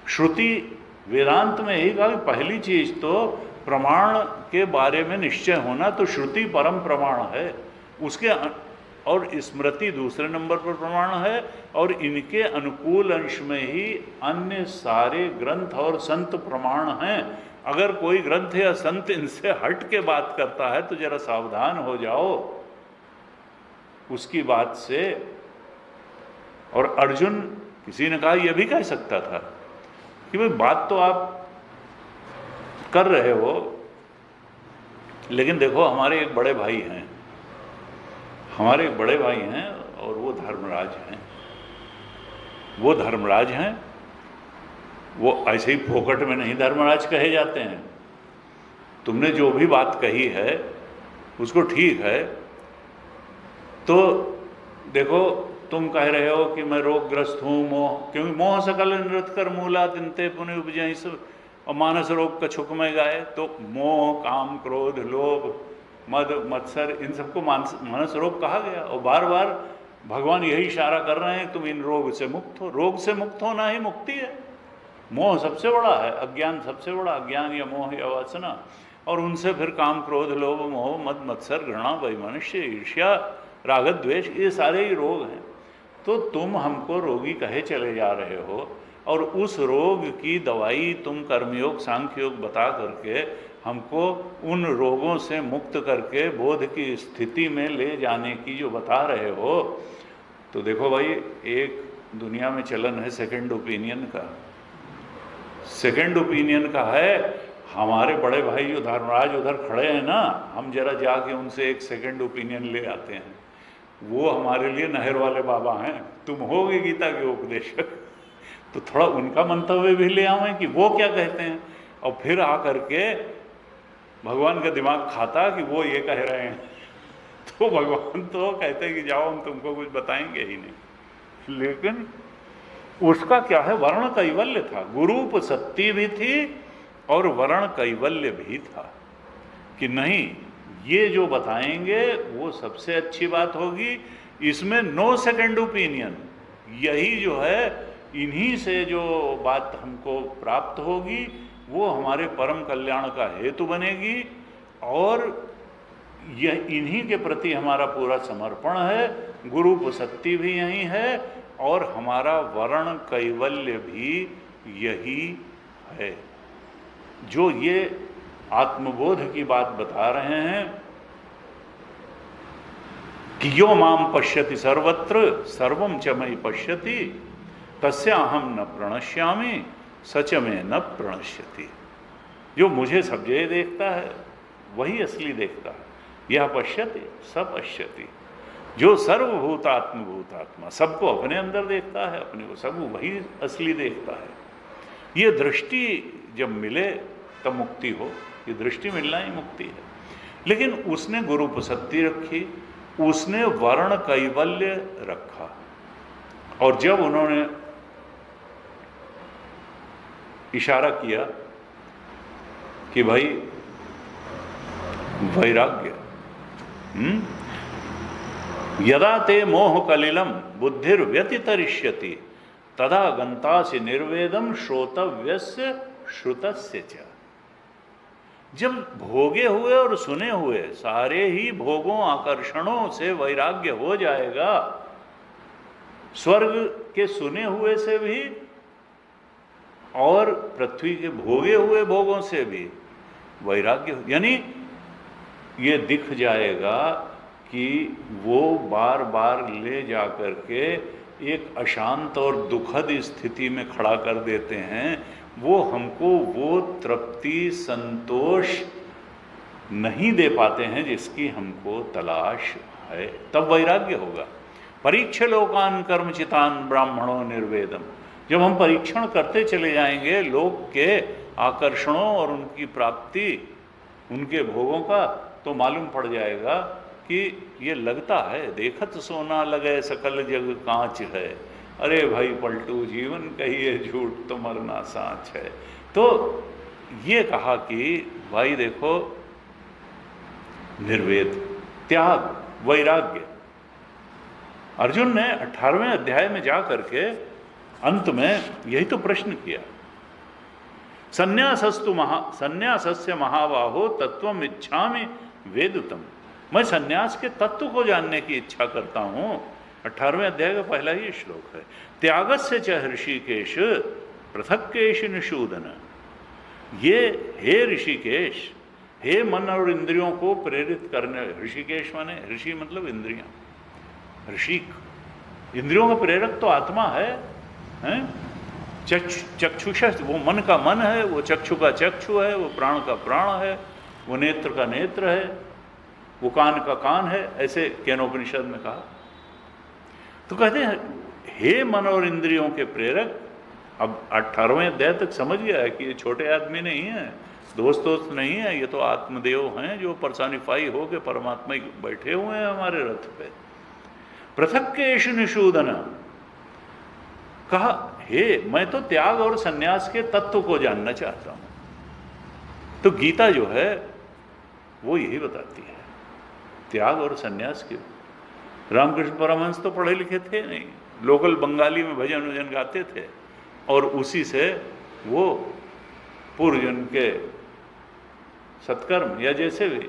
श्रुति वेदांत में यही कहा कि पहली चीज तो प्रमाण के बारे में निश्चय होना, तो श्रुति परम प्रमाण है, उसके और स्मृति दूसरे नंबर पर प्रमाण है, और इनके अनुकूल अंश में ही अन्य सारे ग्रंथ और संत प्रमाण हैं। अगर कोई ग्रंथ या संत इनसे हट के बात करता है तो जरा सावधान हो जाओ उसकी बात से। और अर्जुन, किसी ने कहा यह भी कह सकता था कि भाई बात तो आप कर रहे हो, लेकिन देखो हमारे एक बड़े भाई हैं, हमारे एक बड़े भाई हैं और वो धर्मराज हैं। वो धर्मराज हैं, वो ऐसे ही फोकट में नहीं धर्मराज कहे जाते हैं। तुमने जो भी बात कही है उसको ठीक है, तो देखो तुम कह रहे हो कि मैं रोगग्रस्त हूँ, मोह, क्योंकि मोह सकल नृत कर मूला तिनते पुण्य उपजय और मानस रोग का छुक में गाए। तो मोह, काम, क्रोध, लोभ, मद, मत्सर, इन सबको मानस रोग कहा गया। और बार बार भगवान यही इशारा कर रहे हैं तुम इन रोग से मुक्त हो। रोग से मुक्त होना ही मुक्ति है। मोह सबसे बड़ा है, अज्ञान सबसे बड़ा, अज्ञान या मोह या वासना, और उनसे फिर काम, क्रोध, लोभ, मोह, मद, मत्सर, घृणा, वैमनस्य, ईर्ष्या, राग, द्वेष, ये सारे ही रोग हैं। तो तुम हमको रोगी कहे चले जा रहे हो, और उस रोग की दवाई तुम कर्मयोग, सांख्य योग बता करके हमको उन रोगों से मुक्त करके बोध की स्थिति में ले जाने की जो बता रहे हो। तो देखो भाई, एक दुनिया में चलन है सेकंड ओपिनियन का। सेकंड ओपिनियन का है, हमारे बड़े भाई जो धर्मराज उधर खड़े हैं ना, हम जरा जाके उनसे एक सेकंड ओपिनियन ले आते हैं। वो हमारे लिए नहर वाले बाबा हैं, तुम होगे गीता के उपदेशक, तो थोड़ा उनका मंतव्य भी ले आवें कि वो क्या कहते हैं। और फिर आकर के भगवान का दिमाग खाता कि वो ये कह रहे हैं, तो भगवान तो कहते हैं कि जाओ, हम तुमको कुछ बताएंगे ही नहीं। लेकिन उसका क्या है, वर्ण कैवल्य था, गुरूप सत्य भी थी और वर्ण कैवल्य भी था कि नहीं, ये जो बताएंगे वो सबसे अच्छी बात होगी, इसमें नो सेकंड ओपिनियन। यही जो है, इन्हीं से जो बात हमको प्राप्त होगी वो हमारे परम कल्याण का हेतु बनेगी, और यह इन्हीं के प्रति हमारा पूरा समर्पण है। गुरूप सत्य भी यही है और हमारा वर्ण कैवल्य भी यही है। जो ये आत्मबोध की बात बता रहे हैं कि यो माम पश्यति सर्वत्र सर्वम च मयि पश्यति तस्याहम न प्रणश्यामि सच में न प्रणश्यति। जो मुझे सब जगह देखता है वही असली देखता है। यह पश्यति सब पश्यति, जो सर्वभूतात्मभूतात्मा, सबको अपने अंदर देखता है, अपने को सब वही असली देखता है। ये दृष्टि जब मिले तब मुक्ति हो, ये दृष्टि मिलना ही मुक्ति है। लेकिन उसने गुरूप सत्य रखी, उसने वर्ण कैवल्य रखा, और जब उन्होंने इशारा किया कि भाई वैराग्य, यदा ते मोह कलिलम बुद्धिर व्यतितरिष्यति तदा गंतासि निर्वेदम श्रोतव्यस्य श्रुतस्य च। जब भोगे हुए और सुने हुए सारे ही भोगों आकर्षणों से वैराग्य हो जाएगा, स्वर्ग के सुने हुए से भी और पृथ्वी के भोगे हुए भोगों से भी वैराग्य, यानी ये दिख जाएगा कि वो बार बार ले जाकर के एक अशांत और दुखद स्थिति में खड़ा कर देते हैं। वो हमको वो तृप्ति, संतोष नहीं दे पाते हैं जिसकी हमको तलाश है, तब वैराग्य होगा। परीक्ष लोकान कर्मचितान ब्राह्मणों निर्वेदम। जब हम परीक्षण करते चले जाएंगे लोक के आकर्षणों और उनकी प्राप्ति, उनके भोगों का, तो मालूम पड़ जाएगा कि ये लगता है देखत सोना लगे सकल जग कांच है। अरे भाई पलटू, जीवन कहिए झूठ तो मरना साँच है। तो ये कहा कि भाई देखो, निर्वेद, त्याग, वैराग्य, अर्जुन ने 18वें अध्याय में जा करके अंत में यही तो प्रश्न किया, संन्यासस्य महाबाहो तत्वम इच्छामि वेदुतम। मैं संन्यास के तत्व को जानने की इच्छा करता हूं। 18वें अध्याय का पहला ही श्लोक है। त्यागस्य च ऋषिकेश पृथक्केश निषूदन। ये हे ऋषिकेश, हे मन और इंद्रियों को प्रेरित करने, ऋषिकेश माने ऋषि मतलब इंद्रियां, ऋषिक इंद्रियों का प्रेरक तो आत्मा है? चक्षुष वो मन का मन है, वो चक्षु का चक्षु है, वो प्राण का प्राण है, वो नेत्र का नेत्र है, वो कान का कान है, ऐसे केनोपनिषद में कहा। तो कहते हैं हे मन और इंद्रियों के प्रेरक। अब 18वें अध्याय तक समझ गया है कि ये छोटे आदमी नहीं है, दोस्त नहीं है, ये तो आत्मदेव हैं जो पर्सनिफाई हो के परमात्मा बैठे हुए हैं हमारे रथ पे। पृथक्केश निषूदन, कहा हे मैं तो त्याग और सन्यास के तत्व को जानना चाहता हूं। तो गीता जो है वो यही बताती है, त्याग और सन्यास के। रामकृष्ण परमहंस तो पढ़े लिखे थे नहीं, लोकल बंगाली में भजन वजन गाते थे और उसी से वो पूर्वजन के सत्कर्म या जैसे भी,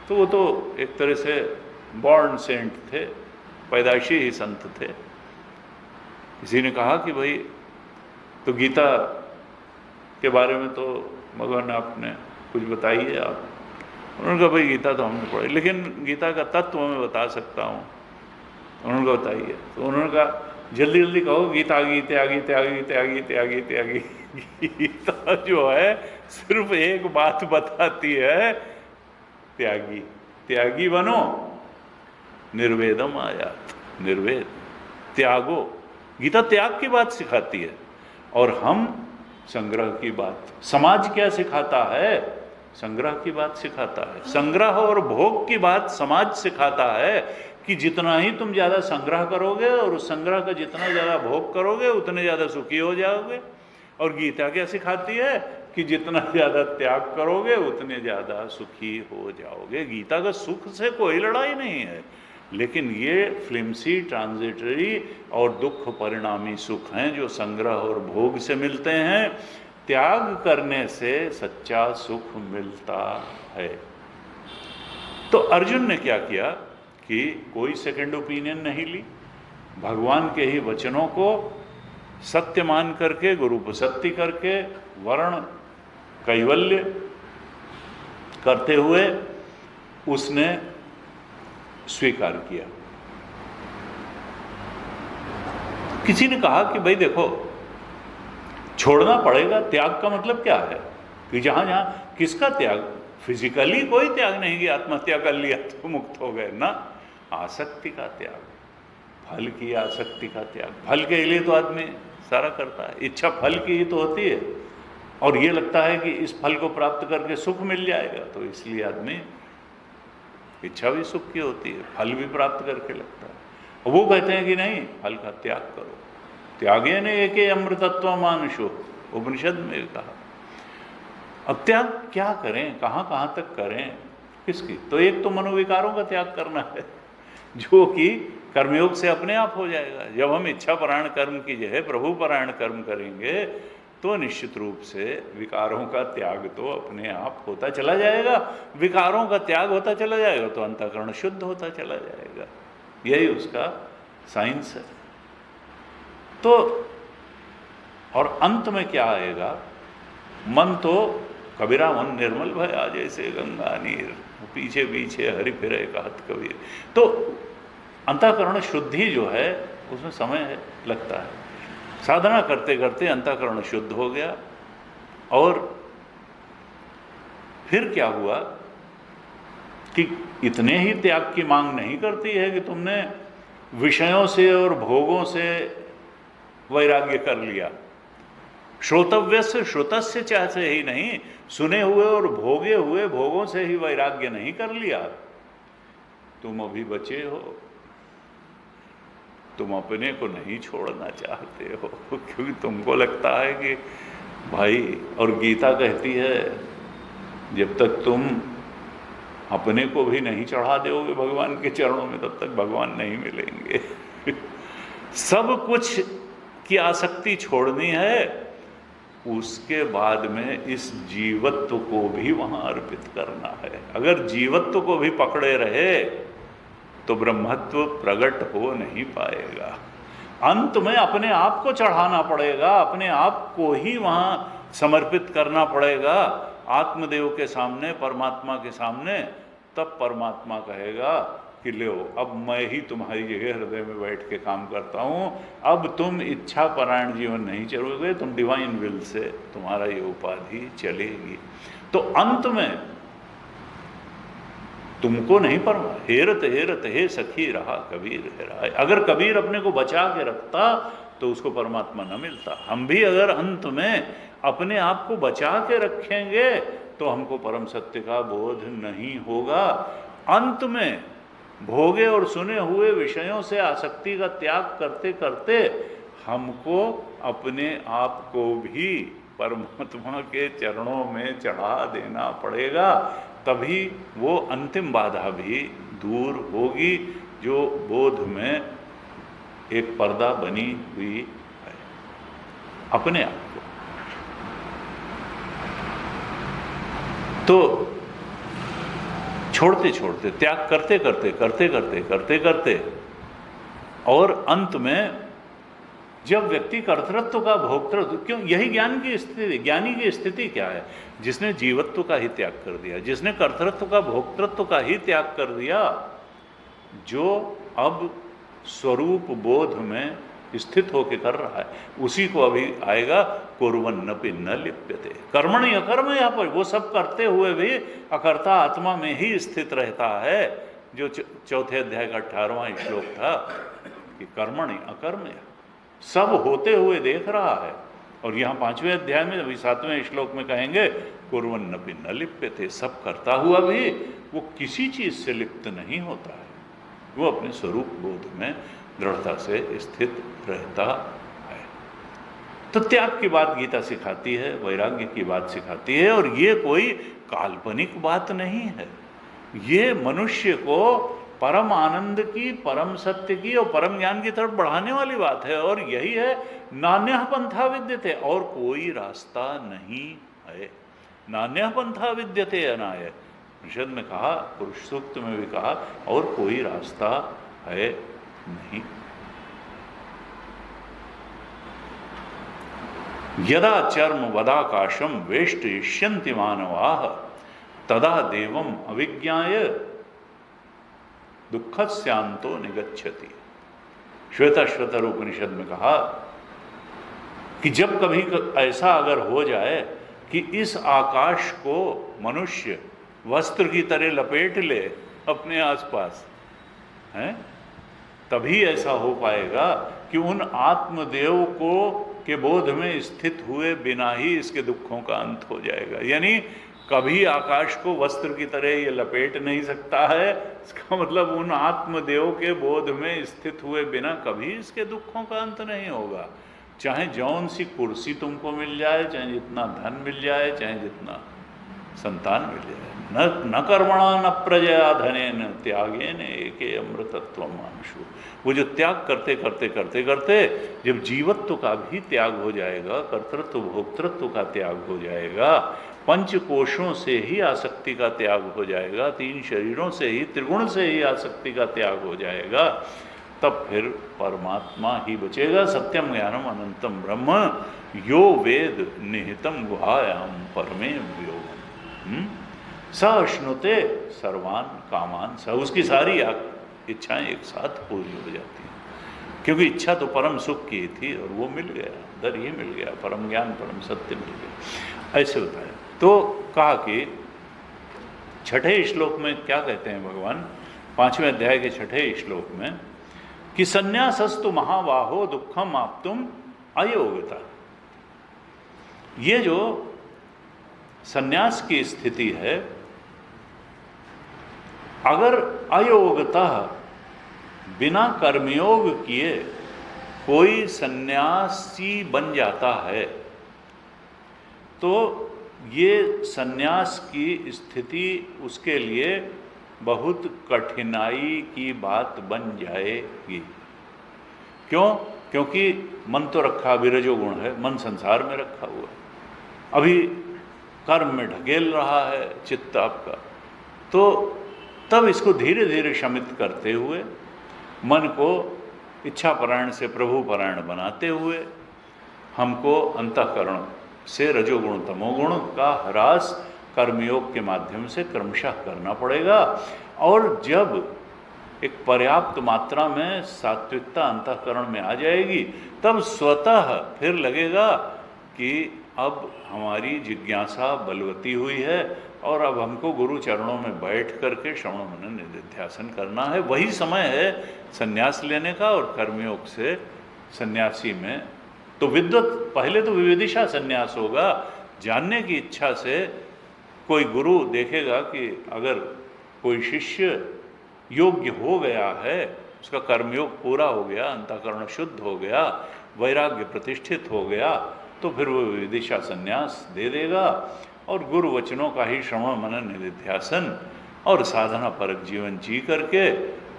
तो वो तो एक तरह से बॉर्न सेंट थे, पैदाइशी ही संत थे। किसी ने कहा कि भाई तो गीता के बारे में तो भगवान आपने कुछ बताइए आप। उन्होंने कहा भाई गीता तो हमने पढ़ी, लेकिन गीता का तत्व मैं बता सकता हूँ। उन्होंने कहा बताइए। तो उन्होंने कहा जल्दी जल्दी कहो, गीता त्यागी त्यागी त्यागी त्यागी त्यागी। गीता जो है सिर्फ एक बात बताती है, त्यागी त्यागी बनो, निर्वेदम आयात, निर्वेद त्यागो। गीता त्याग की बात सिखाती है और हम संग्रह की बात। समाज क्या सिखाता है? संग्रह की बात सिखाता है। संग्रह और भोग की बात समाज सिखाता है कि जितना ही तुम ज़्यादा संग्रह करोगे और उस संग्रह का जितना ज़्यादा भोग करोगे उतने ज़्यादा सुखी हो जाओगे। और गीता क्या सिखाती है कि जितना ज़्यादा त्याग करोगे उतने ज़्यादा सुखी हो जाओगे। गीता का सुख से कोई लड़ाई नहीं है, लेकिन ये फ्लिम्सी, ट्रांजिटरी और दुख परिणामी सुख हैं जो संग्रह और भोग से मिलते हैं। त्याग करने से सच्चा सुख मिलता है। तो अर्जुन ने क्या किया कि कोई सेकंड ओपिनियन नहीं ली, भगवान के ही वचनों को सत्य मान करके, गुरुपसत्ति करके, वर्ण कैवल्य करते हुए उसने स्वीकार किया। किसी ने कहा कि भाई देखो छोड़ना पड़ेगा, त्याग का मतलब क्या है? कि जहां जहां किसका त्याग? फिजिकली कोई त्याग नहीं कि आत्महत्या कर लिया तो मुक्त हो गए ना। आसक्ति का त्याग, फल की आसक्ति का त्याग। फल के लिए तो आदमी सारा करता है, इच्छा फल की ही तो होती है और ये लगता है कि इस फल को प्राप्त करके सुख मिल जाएगा, तो इसलिए आदमी इच्छा भी सुख की होती है, फल भी प्राप्त करके लगता है। वो कहते हैं कि नहीं, फल का त्याग करो। त्यागे ने एके अमृतत्व मानुषो, उपनिषद में कहा। अब त्याग क्या करें, कहाँ कहाँ तक करें, किसकी? तो एक तो मनोविकारों का त्याग करना है जो कि कर्मयोग से अपने आप हो जाएगा। जब हम इच्छा परायण कर्म की जगह प्रभु परायण कर्म करेंगे तो निश्चित रूप से विकारों का त्याग तो अपने आप होता चला जाएगा। विकारों का त्याग होता चला जाएगा तो अंतःकरण शुद्ध होता चला जाएगा। यही उसका साइंस है। तो और अंत में क्या आएगा? मन तो कबीरा मन निर्मल भया जैसे गंगा नीर, पीछे पीछे हरि फिरे कहत कबीर। तो अंतःकरण शुद्धि जो है उसमें समय लगता है। साधना करते करते अंतःकरण शुद्ध हो गया और फिर क्या हुआ कि इतने ही त्याग की मांग नहीं करती है कि तुमने विषयों से और भोगों से वैराग्य कर लिया। श्रोतव्य से श्रुतस्य चाहते ही नहीं, सुने हुए और भोगे हुए भोगों से ही वैराग्य नहीं कर लिया। तुम अभी बचे हो, तुम अपने को नहीं छोड़ना चाहते हो क्योंकि तुमको लगता है कि भाई, और गीता कहती है जब तक तुम अपने को भी नहीं चढ़ा दोगे भगवान के चरणों में तब तक भगवान नहीं मिलेंगे। सब कुछ की आसक्ति छोड़नी है, उसके बाद में इस जीवत्व को भी वहां अर्पित करना है। अगर जीवत्व को भी पकड़े रहे तो ब्रह्मत्व प्रकट हो नहीं पाएगा। अंत में अपने आप को चढ़ाना पड़ेगा, अपने आप को ही वहां समर्पित करना पड़ेगा आत्मदेव के सामने, परमात्मा के सामने। तब परमात्मा कहेगा कि लो, अब मैं ही तुम्हारी जगह हृदय में बैठ के काम करता हूं, अब तुम इच्छा परायण जीवन नहीं चलोगे, तुम डिवाइन विल से तुम्हारा ये उपाधि चलेगी। तो अंत में तुमको नहीं परमा, हेरत हेरत हे सखी रहा कबीर हेराए। अगर कबीर अपने को बचा के रखता तो उसको परमात्मा न मिलता। हम भी अगर अंत में अपने आप को बचा के रखेंगे तो हमको परम सत्य का बोध नहीं होगा। अंत में भोगे और सुने हुए विषयों से आसक्ति का त्याग करते करते हमको अपने आप को भी परमात्मा के चरणों में चढ़ा देना पड़ेगा। तभी वो अंतिम बाधा भी दूर होगी जो बोध में एक पर्दा बनी हुई है अपने आप को। तो छोड़ते छोड़ते, त्याग करते करते करते करते करते करते और अंत में जब व्यक्ति कर्तृत्व का भोक्तृत्व, क्यों, यही ज्ञान की स्थिति, ज्ञानी की स्थिति क्या है? जिसने जीवत्व का ही त्याग कर दिया, जिसने कर्तृत्व का भोक्तृत्व का ही त्याग कर दिया, जो अब स्वरूप बोध में स्थित होकर कर रहा है, उसी को अभी आएगा कुर्वन्नपि न लिप्यते। कर्मणि अकर्म, यहाँ पर वो सब करते हुए भी अकर्ता आत्मा में ही स्थित रहता है, जो चौथे अध्याय का 18वां श्लोक था कि कर्मणि अकर्म, सब होते हुए देख रहा है। और यहाँ 5वें अध्याय में, अभी 7वें श्लोक में कहेंगे कुर्वन्नपि न लिप्यते, सब करता हुआ भी वो किसी चीज से लिप्त नहीं होता है, वो अपने स्वरूप बोध में दृढ़ता से स्थित रहता है। तो त्याग की बात गीता सिखाती है, वैराग्य की बात सिखाती है, और ये कोई काल्पनिक बात नहीं है। ये मनुष्य को परम आनंद की, परम सत्य की और परम ज्ञान की तरफ बढ़ाने वाली बात है। और यही है नान्यः पंथा विद्यते, और कोई रास्ता नहीं है। नान्यः पंथा विद्यते अनाय, उपनिषद में कहा, पुरुष सूक्त में भी कहा, और कोई रास्ता है नहीं। यदा चर्म वदाकाशम वेष्टयिष्यन्ति मानवाः तदा देवम अविज्ञाय दुःखस्यान्तो निगच्छति। श्वेताश्वतर उपनिषद में कहा कि जब कभी ऐसा अगर हो जाए कि इस आकाश को मनुष्य वस्त्र की तरह लपेट ले अपने आसपास, हैं, तभी ऐसा हो पाएगा कि उन आत्मदेव को के बोध में स्थित हुए बिना ही इसके दुखों का अंत हो जाएगा। यानी कभी आकाश को वस्त्र की तरह ये लपेट नहीं सकता है, इसका मतलब उन आत्मदेव के बोध में स्थित हुए बिना कभी इसके दुखों का अंत नहीं होगा। चाहे जौन सी कुर्सी तुमको मिल जाए, चाहे जितना धन मिल जाए, चाहे जितना संतान मिल जाए, न कर्मणा न प्रजया धनेन त्यागेन एके अमृतत्वम मानुषु। वो जो त्याग करते करते करते करते जब जीवत्व का भी त्याग हो जाएगा, कर्तृत्व भोक्तृत्व का त्याग हो जाएगा, पंच कोशों से ही आसक्ति का त्याग हो जाएगा, 3 शरीरों से ही, त्रिगुण से ही आसक्ति का त्याग हो जाएगा, तब फिर परमात्मा ही बचेगा। सत्यम ज्ञानम अनंतम ब्रह्म यो वेद निहितम गुहायाम परमे व्योम स अश्नुते सर्वान कामान स। उसकी सारी इच्छाएं एक साथ पूरी हो जाती हैं, क्योंकि इच्छा तो परम सुख की थी और वो मिल गया, दर ही मिल गया, परम ज्ञान परम सत्य मिल गया। ऐसे बताया। तो कहा कि 6ठे श्लोक में क्या कहते हैं भगवान, 5वें अध्याय के 6ठे श्लोक में, कि संन्यासस्तु महाबाहो दुखम आप्तुम अयोग्यता। ये जो संन्यास की स्थिति है, अगर अयोग्यता बिना कर्मयोग किए कोई सन्यासी बन जाता है, तो ये सन्यास की स्थिति उसके लिए बहुत कठिनाई की बात बन जाएगी। क्यों? क्योंकि मन तो रखा अभी रजोगुण है, मन संसार में रखा हुआ है, अभी कर्म में ढकेल रहा है चित्त आपका। तो तब इसको धीरे धीरे शमित करते हुए, मन को इच्छापरायण से प्रभुपरायण बनाते हुए, हमको अंतःकरण से रजोगुण तमोगुण का ह्रास कर्मयोग के माध्यम से क्रमशः करना पड़ेगा। और जब एक पर्याप्त मात्रा में सात्विकता अंतःकरण में आ जाएगी, तब स्वतः फिर लगेगा कि अब हमारी जिज्ञासा बलवती हुई है और अब हमको गुरु चरणों में बैठ करके श्रवण मनन निधिध्यासन करना है। वही समय है संन्यास लेने का। और कर्मयोग से सन्यासी में तो विद्वत, पहले तो विविदिशा संन्यास होगा, जानने की इच्छा से कोई गुरु देखेगा कि अगर कोई शिष्य योग्य हो गया है, उसका कर्मयोग पूरा हो गया, अंतःकरण शुद्ध हो गया, वैराग्य प्रतिष्ठित हो गया, तो फिर वो विदिशा संन्यास दे देगा और गुरु वचनों का ही श्रवण मनन निधिध्यासन और साधना परक जीवन जी करके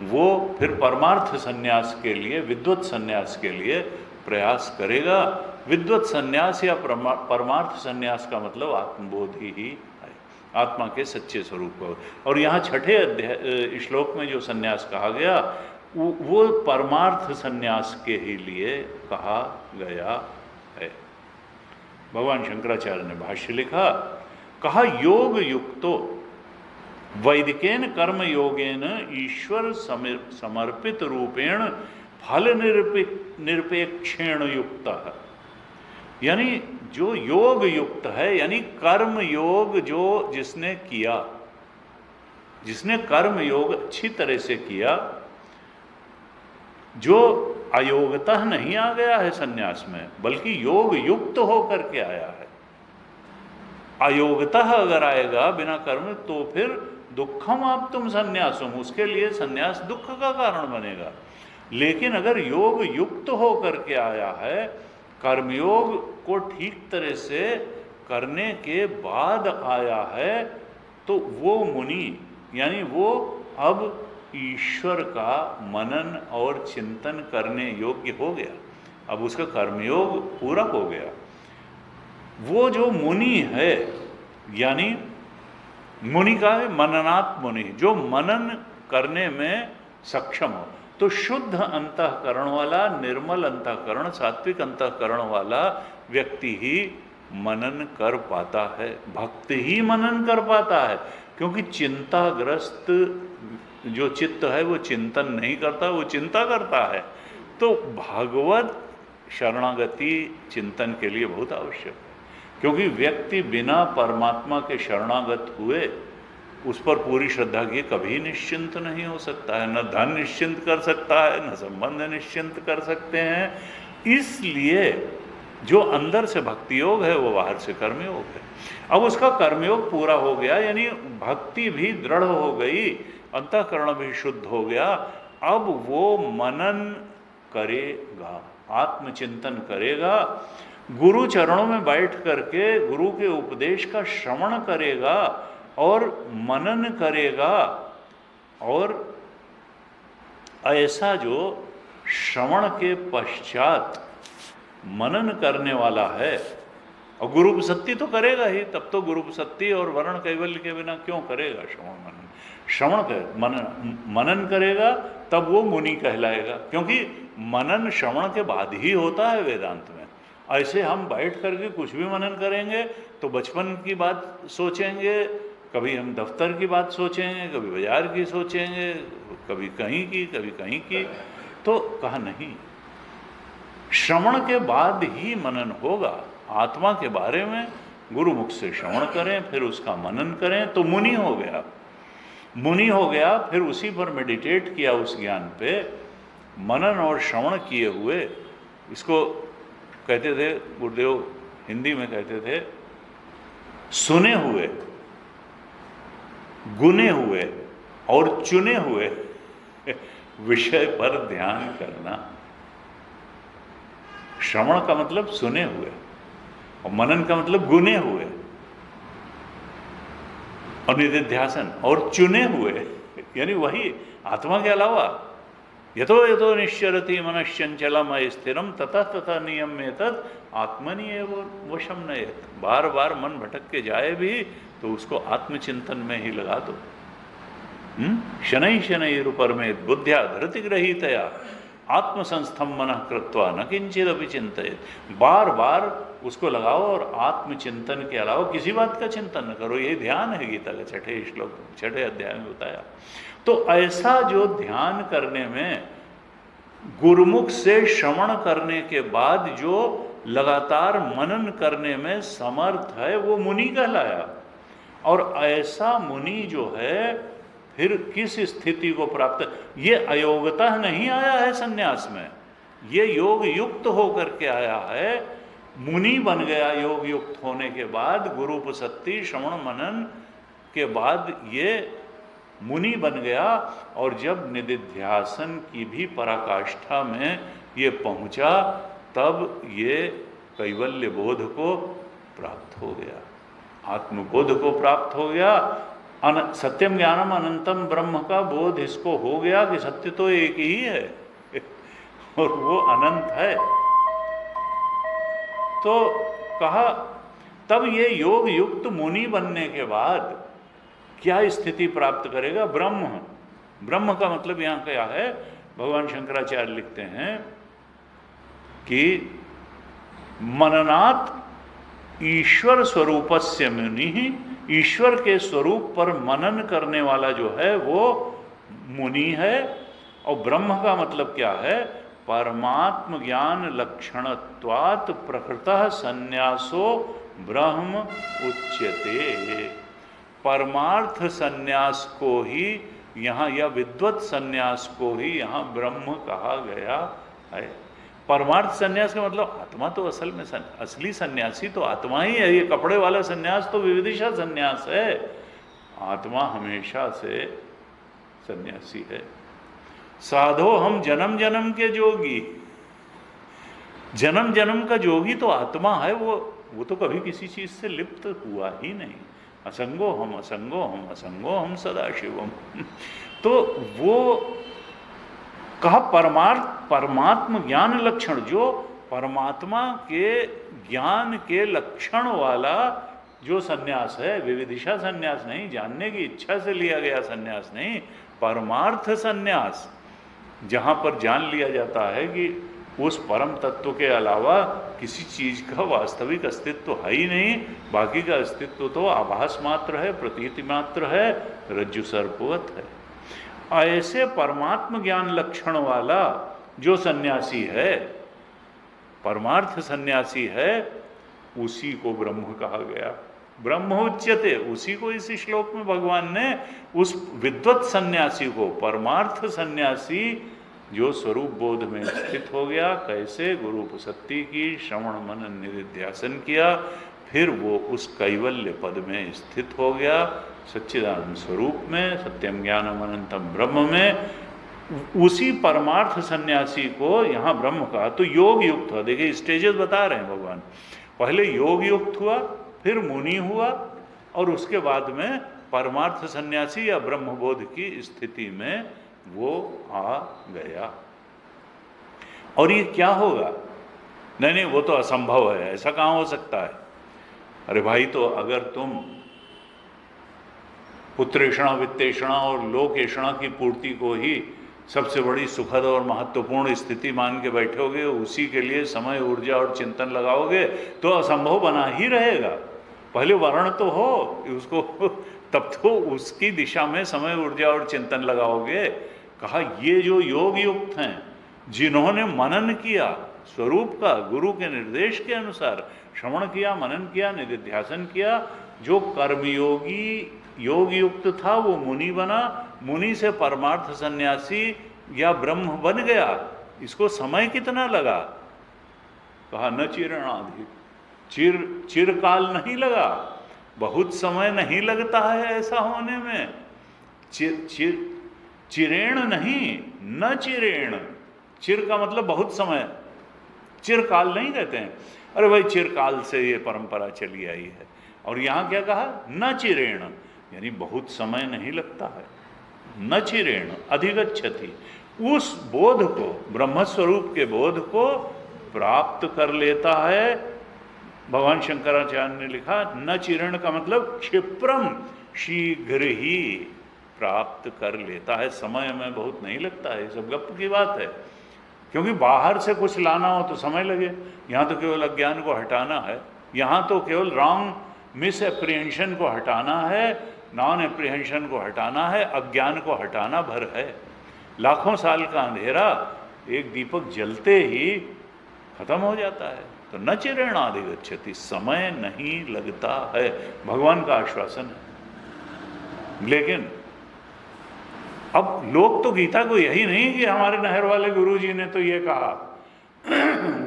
वो फिर परमार्थ संन्यास के लिए, विद्वत संन्यास के लिए प्रयास करेगा। विद्वत संन्यास या परमार्थ संन्यास का मतलब आत्मबोध ही है, आत्मा के सच्चे स्वरूप को। और यहाँ छठे श्लोक में जो संन्यास कहा गया वो परमार्थ संन्यास के ही लिए कहा गया है। भगवान शंकराचार्य ने भाष्य लिखा, कहा योग युक्तो वैदिकेन कर्म योगेन ईश्वर समर्पित रूपेण फल निरपेक्षेण युक्त, यानी जो योग युक्त है, यानी कर्म योग जो जिसने किया, जिसने कर्म योग अच्छी तरह से किया, जो अयोगतः नहीं आ गया है संन्यास में, बल्कि योग युक्त होकर के आया है। अयोगतः अगर आएगा बिना कर्म, तो फिर दुखम आप तुम संन्यासुम, उसके लिए संन्यास दुख का कारण बनेगा। लेकिन अगर योग युक्त होकर के आया है, कर्मयोग को ठीक तरह से करने के बाद आया है, तो वो मुनि, यानी वो अब ईश्वर का मनन और चिंतन करने योग्य हो गया, अब उसका कर्मयोग पूरा हो गया। वो जो मुनि है, यानी मुनि का है मननात् मुनि, जो मनन करने में सक्षम हो। तो शुद्ध अंतःकरण वाला, निर्मल अंतःकरण, सात्विक अंतःकरण वाला व्यक्ति ही मनन कर पाता है, भक्त ही मनन कर पाता है। क्योंकि चिंताग्रस्त जो चित्त है वो चिंतन नहीं करता, वो चिंता करता है। तो भागवत शरणागति चिंतन के लिए बहुत आवश्यक है, क्योंकि व्यक्ति बिना परमात्मा के शरणागत हुए उस पर पूरी श्रद्धा की कभी निश्चिंत नहीं हो सकता है। न धन निश्चिंत कर सकता है, न संबंध निश्चिंत कर सकते हैं। इसलिए जो अंदर से भक्ति योग है वो बाहर से कर्मयोग है। अब उसका कर्मयोग पूरा हो गया, यानी भक्ति भी दृढ़ हो गई, अंतःकरण भी शुद्ध हो गया। अब वो मनन करेगा, आत्मचिंतन करेगा, गुरु चरणों में बैठ करके गुरु के उपदेश का श्रवण करेगा और मनन करेगा। और ऐसा जो श्रवण के पश्चात मनन करने वाला है, और गुरुपसत्ति तो करेगा ही, तब तो गुरुपसत्ति और वर्ण कैवल्य के बिना क्यों करेगा श्रवण मनन। श्रवण कर मनन करेगा तब वो मुनि कहलाएगा, क्योंकि मनन श्रवण के बाद ही होता है वेदांत में। ऐसे हम बैठ करके कुछ भी मनन करेंगे तो बचपन की बात सोचेंगे, कभी हम दफ्तर की बात सोचेंगे, कभी बाजार की सोचेंगे, कभी कहीं की, कभी कहीं की। तो कहा नहीं, श्रवण के बाद ही मनन होगा। आत्मा के बारे में गुरुमुख से श्रवण करें, फिर उसका मनन करें, तो मुनि हो गया। मुनि हो गया, फिर उसी पर मेडिटेट किया, उस ज्ञान पे मनन और श्रवण किए हुए। इसको कहते थे गुरुदेव, हिंदी में कहते थे, सुने हुए, गुने हुए और चुने हुए विषय पर ध्यान करना। श्रवण का मतलब सुने हुए और मनन का मतलब गुने हुए और निधिध्यासन और चुने हुए, यानी वही आत्मा के अलावा, यतो यतो निश्चरति मनश्चंचलम स्थिरम ततः ततः नियम्य तद आत्मनि एव वशम नयेत। बार बार मन भटक के जाए भी तो उसको आत्मचिंतन में ही लगा दो। शनै शनैरुपरमेत बुद्ध्या धृतिग्रहीतया आत्मसंस्थम मनः कृत्वा न किंचिदपि चिंतयेत। बार बार उसको लगाओ और आत्मचिंतन के अलावा किसी बात का चिंतन न करो। ये ध्यान है गीता का 6ठे श्लोक 6ठे अध्याय में बताया। तो ऐसा जो ध्यान करने में गुरुमुख से श्रवण करने के बाद जो लगातार मनन करने में समर्थ है वो मुनि कहलाया। और ऐसा मुनि जो है फिर किस स्थिति को प्राप्त, ये अयोगता नहीं आया है सन्यास में, ये योग युक्त होकर के आया है। मुनि बन गया योग युक्त होने के बाद, गुरुपसत्ति श्रवण मनन के बाद ये मुनि बन गया। और जब निदिध्यासन की भी पराकाष्ठा में ये पहुंचा तब ये कैवल्य बोध को प्राप्त हो गया, आत्मबोध को प्राप्त हो गया। सत्यम ज्ञानम अनंतम ब्रह्म का बोध इसको हो गया कि सत्य तो एक ही है और वो अनंत है। तो कहा तब ये योग युक्त मुनि बनने के बाद क्या स्थिति प्राप्त करेगा? ब्रह्म। ब्रह्म का मतलब यहां क्या है? भगवान शंकराचार्य लिखते हैं कि मननात् ईश्वर स्वरूपस्य मुनि, ईश्वर के स्वरूप पर मनन करने वाला जो है वो मुनि है। और ब्रह्म का मतलब क्या है? परमात्म ज्ञान लक्षणत्वात् प्रकृतः संन्यासो ब्रह्म उच्यते। परमार्थ संन्यास को ही यहाँ, या विद्वत संन्यास को ही यहाँ ब्रह्म कहा गया है। परमार्थ संन्यास का मतलब आत्मा तो असल में असली सन्यासी तो आत्मा ही है। ये कपड़े वाला सन्यास तो विविदिशा सन्यास है। आत्मा हमेशा से सन्यासी है। साधो हम जन्म जन्म के जोगी, जन्म जन्म का जोगी तो आत्मा है। वो तो कभी किसी चीज से लिप्त हुआ ही नहीं। असंगो हम असंगो हम असंगो हम सदाशिवम। तो वो कहा परमात्म ज्ञान लक्षण, जो परमात्मा के ज्ञान के लक्षण वाला जो सन्यास है, विविदिशा सन्यास नहीं, जानने की इच्छा से लिया गया सन्यास नहीं, परमार्थ सन्यास, जहाँ पर जान लिया जाता है कि उस परम तत्व के अलावा किसी चीज का वास्तविक अस्तित्व है ही नहीं, बाकी का अस्तित्व तो आभास मात्र है, प्रतीति मात्र है, रज्जु सर्पवत है। ऐसे परमात्म ज्ञान लक्षण वाला जो सन्यासी है, परमार्थ सन्यासी है, उसी को ब्रह्म कहा गया। ब्रह्म उच्यते, उसी को इस श्लोक में भगवान ने उस विद्वत सन्यासी को, परमार्थ सन्यासी जो स्वरूप बोध में स्थित हो गया, कैसे गुरुपसत्ति की, श्रवण मनन निधिध्यासन किया, फिर वो उस कैवल्य पद में स्थित हो गया, सच्चिदानंद स्वरूप में, सत्यम ज्ञानम अनंतम ब्रह्म में। उसी परमार्थ सन्यासी को यहाँ ब्रह्म कहा। तो योग युक्त हुआ। देखिए स्टेजेस बता रहे हैं भगवान। पहले योग युक्त हुआ, फिर मुनि हुआ, और उसके बाद में परमार्थ सन्यासी या ब्रह्मबोध की स्थिति में वो आ गया। और ये क्या होगा? नहीं, वो तो असंभव है, ऐसा कहाँ हो सकता है? अरे भाई, तो अगर तुम पुत्रेषणा वित्तेषणा और लोकेषणा की पूर्ति को ही सबसे बड़ी सुखद और महत्वपूर्ण स्थिति मान के बैठोगे, उसी के लिए समय, ऊर्जा और चिंतन लगाओगे, तो असंभव बना ही रहेगा। पहले वर्ण तो हो उसको, तब तो उसकी दिशा में समय, ऊर्जा और चिंतन लगाओगे। कहा ये जो योग युक्त हैं, जिन्होंने मनन किया स्वरूप का, गुरु के निर्देश के अनुसार श्रवण किया, मनन किया, निधिध्यासन किया, जो कर्मयोगी योग युक्त था वो मुनि बना, मुनि से परमार्थ सन्यासी या ब्रह्म बन गया। इसको समय कितना लगा? कहा न चिरणाधिक, चिरकाल नहीं लगा, बहुत समय नहीं लगता है ऐसा होने में। चिरेण नहीं, न चिरेण। चिर का मतलब बहुत समय, चिरकाल नहीं कहते हैं। अरे भाई, चिरकाल से ये परंपरा चली आई है। और यहाँ क्या कहा? न चिरेण, यानी बहुत समय नहीं लगता है। न चिरेण अधिगच्छति, उस बोध को, ब्रह्म स्वरूप के बोध को प्राप्त कर लेता है। भगवान शंकराचार्य ने लिखा न चिरण का मतलब क्षिप्रम, शीघ्र ही प्राप्त कर लेता है, समय में बहुत नहीं लगता है। ये सब गप की बात है, क्योंकि बाहर से कुछ लाना हो तो समय लगे। यहाँ तो केवल अज्ञान को हटाना है, यहाँ तो केवल रॉन्ग मिस एप्रीहेंशन को हटाना है, नॉन एप्रीहेंशन को हटाना है, अज्ञान को हटाना भर है। लाखों साल का अंधेरा एक दीपक जलते ही खत्म हो जाता है। तो न चिरेणाधिगच्छति, समय नहीं लगता है, भगवान का आश्वासन है। लेकिन अब लोग तो गीता को यही नहीं कि हमारे नहर वाले गुरुजी ने तो ये कहा,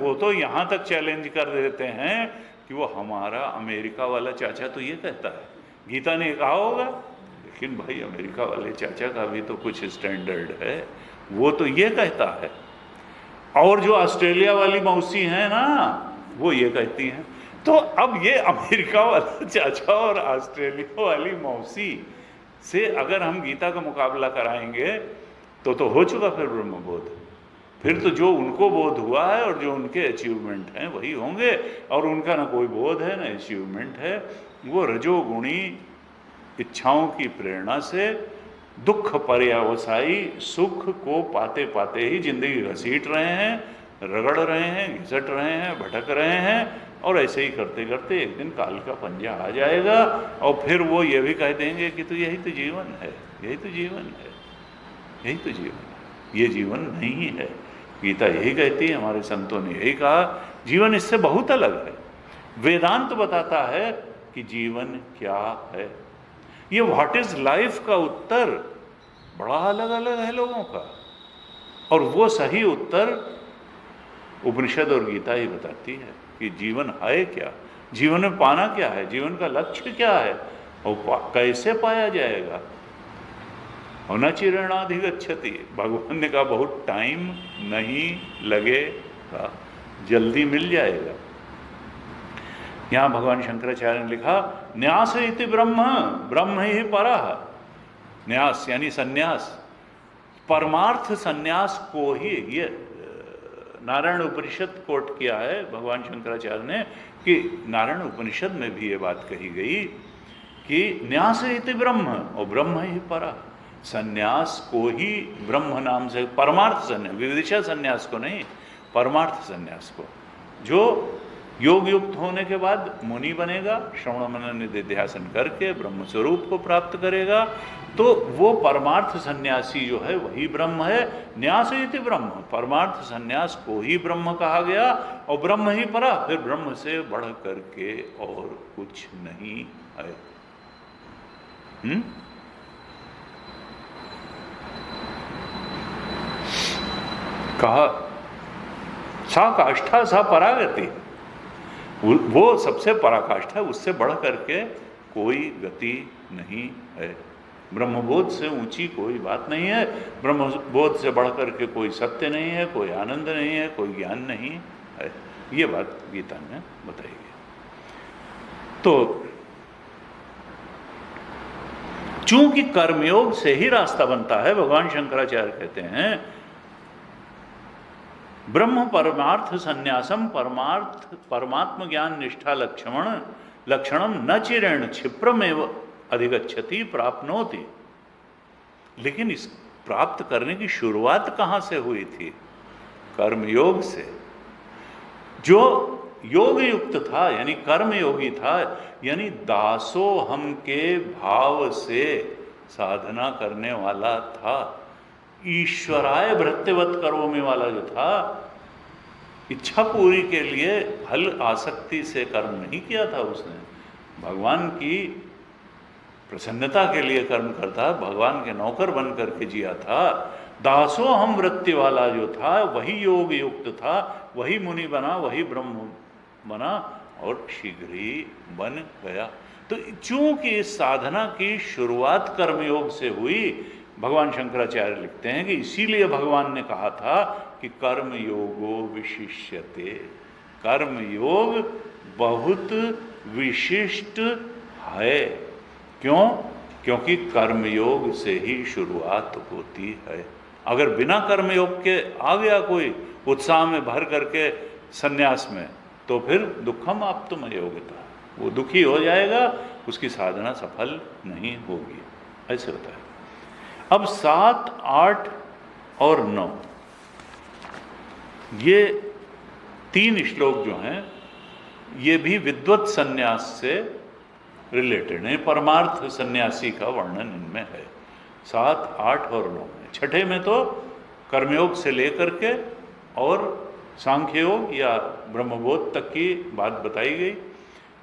वो तो यहाँ तक चैलेंज कर देते हैं कि वो हमारा अमेरिका वाला चाचा तो ये कहता है, गीता ने कहा होगा, लेकिन भाई अमेरिका वाले चाचा का भी तो कुछ स्टैंडर्ड है, वो तो ये कहता है। और जो ऑस्ट्रेलिया वाली मौसी हैं ना, वो ये कहती हैं। तो अब ये अमेरिका वाला चाचा और ऑस्ट्रेलिया वाली मौसी से अगर हम गीता का मुकाबला कराएंगे तो हो चुका फिर ब्रह्मबोध। फिर तो जो उनको बोध हुआ है और जो उनके अचीवमेंट हैं वही होंगे, और उनका ना कोई बोध है ना अचीवमेंट है। वो रजोगुणी इच्छाओं की प्रेरणा से दुख पर्यावसायी सुख को पाते पाते ही जिंदगी घसीट रहे हैं, रगड़ रहे हैं, घिसट रहे हैं, भटक रहे हैं, और ऐसे ही करते करते एक दिन काल का पंजा आ जाएगा और फिर वो ये भी कह देंगे कि तो यही तो जीवन है, यही तो जीवन है, यही तो जीवन है। ये जीवन नहीं है। गीता यही कहती है, हमारे संतों ने यही कहा, जीवन इससे बहुत अलग है। वेदांत बताता है कि जीवन क्या है। ये व्हाट इज लाइफ का उत्तर बड़ा अलग अलग है लोगों का, और वो सही उत्तर उपनिषद और गीता ही बताती है कि जीवन है क्या, जीवन में पाना क्या है, जीवन का लक्ष्य क्या है, और कैसे पाया जाएगा। और न चिरेणाधिगच्छति, भगवान ने कहा बहुत टाइम नहीं लगेगा, जल्दी मिल जाएगा। यहाँ भगवान शंकराचार्य ने लिखा न्यास इति ब्रह्म, ब्रह्म ही परः। न्यास यानी सन्यास, परमार्थ सन्यास को ही, ये नारायण उपनिषद कोट किया है भगवान शंकराचार्य ने कि नारायण उपनिषद में भी ये बात कही गई कि न्यास इति ब्रह्म, और ब्रह्म ही परः। सन्यास को ही ब्रह्म नाम से, परमार्थ सन्यास, विविदिशा सन्यास को नहीं, परमार्थ सन्यास को, जो योग युक्त होने के बाद मुनि बनेगा, श्रवण मनन निधिध्यासन करके ब्रह्म स्वरूप को प्राप्त करेगा, तो वो परमार्थ सन्यासी जो है वही ब्रह्म है। न्यास इति ब्रह्म, परमार्थ सन्यास को ही ब्रह्म कहा गया, और ब्रह्म ही परा, फिर ब्रह्म से बढ़ करके और कुछ नहीं है। कहा सा काष्ठा सा परागति, वो सबसे पराकाष्ठा, उससे बढ़ करके कोई गति नहीं है। ब्रह्मबोध से ऊंची कोई बात नहीं है, ब्रह्मबोध से बढ़ करके कोई सत्य नहीं है, कोई आनंद नहीं है, कोई ज्ञान नहीं है। ये बात गीता में बताई गई। तो चूंकि कर्मयोग से ही रास्ता बनता है, भगवान शंकराचार्य कहते हैं ब्रह्म परमार्थ संन्यासम परमात्म ज्ञान निष्ठा लक्षणम न चिरेण क्षिप्रमेव अधिगच्छति प्राप्नोति। लेकिन इस प्राप्त करने की शुरुआत कहां से हुई थी? कर्मयोग से। जो योग युक्त था यानी कर्म योगी था, यानी दासोहम के भाव से साधना करने वाला था, ईश्वराय भृत्यवत करोमि वाला जो था, इच्छा पूरी के लिए फल आसक्ति से कर्म नहीं किया था उसने, भगवान की प्रसन्नता के लिए कर्म करता, भगवान के नौकर बन करके जिया था। दासोहम वृत्ति वाला जो था वही योग युक्त था, वही मुनि बना, वही ब्रह्म बना और शीघ्र ही बन गया। तो चूंकि इस साधना की शुरुआत कर्मयोग से हुई, भगवान शंकराचार्य लिखते हैं कि इसीलिए भगवान ने कहा था कि कर्म योगो विशिष्यते, कर्म योग बहुत विशिष्ट है। क्यों? क्योंकि कर्मयोग से ही शुरुआत होती है। अगर बिना कर्मयोग के आ गया कोई उत्साह में भर करके सन्यास में, तो फिर दुखम आप्तुम योग्यता, वो दुखी हो जाएगा, उसकी साधना सफल नहीं होगी। ऐसे होता है। अब 7, 8 और 9 ये 3 श्लोक जो हैं ये भी विद्वत सन्यास से रिलेटेड है। परमार्थ सन्यासी का वर्णन इनमें है 7, 8 और 9 में। छठे में तो कर्मयोग से लेकर के और सांख्य योग या ब्रह्मबोध तक की बात बताई गई।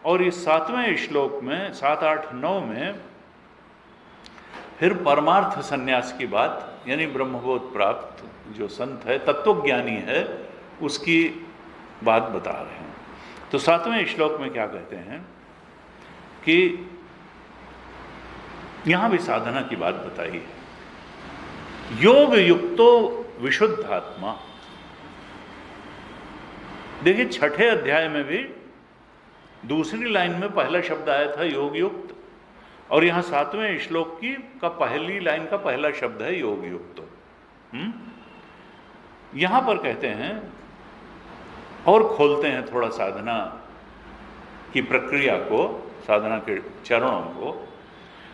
और इस 7वें श्लोक में 7, 8, 9 में फिर परमार्थ सन्यास की बात, यानी ब्रह्मबोध प्राप्त जो संत है, तत्वज्ञानी है, उसकी बात बता रहे हैं। तो 7वें श्लोक में क्या कहते हैं कि यहां भी साधना की बात बताई है। योग युक्तो विशुद्धात्मा। देखिए छठे अध्याय में भी दूसरी लाइन में पहला शब्द आया था योग युक्त, और यहां 7वें श्लोक की का पहली लाइन का पहला शब्द है योग युक्त। यहां पर कहते हैं और खोलते हैं थोड़ा साधना की प्रक्रिया को, साधना के चरणों को,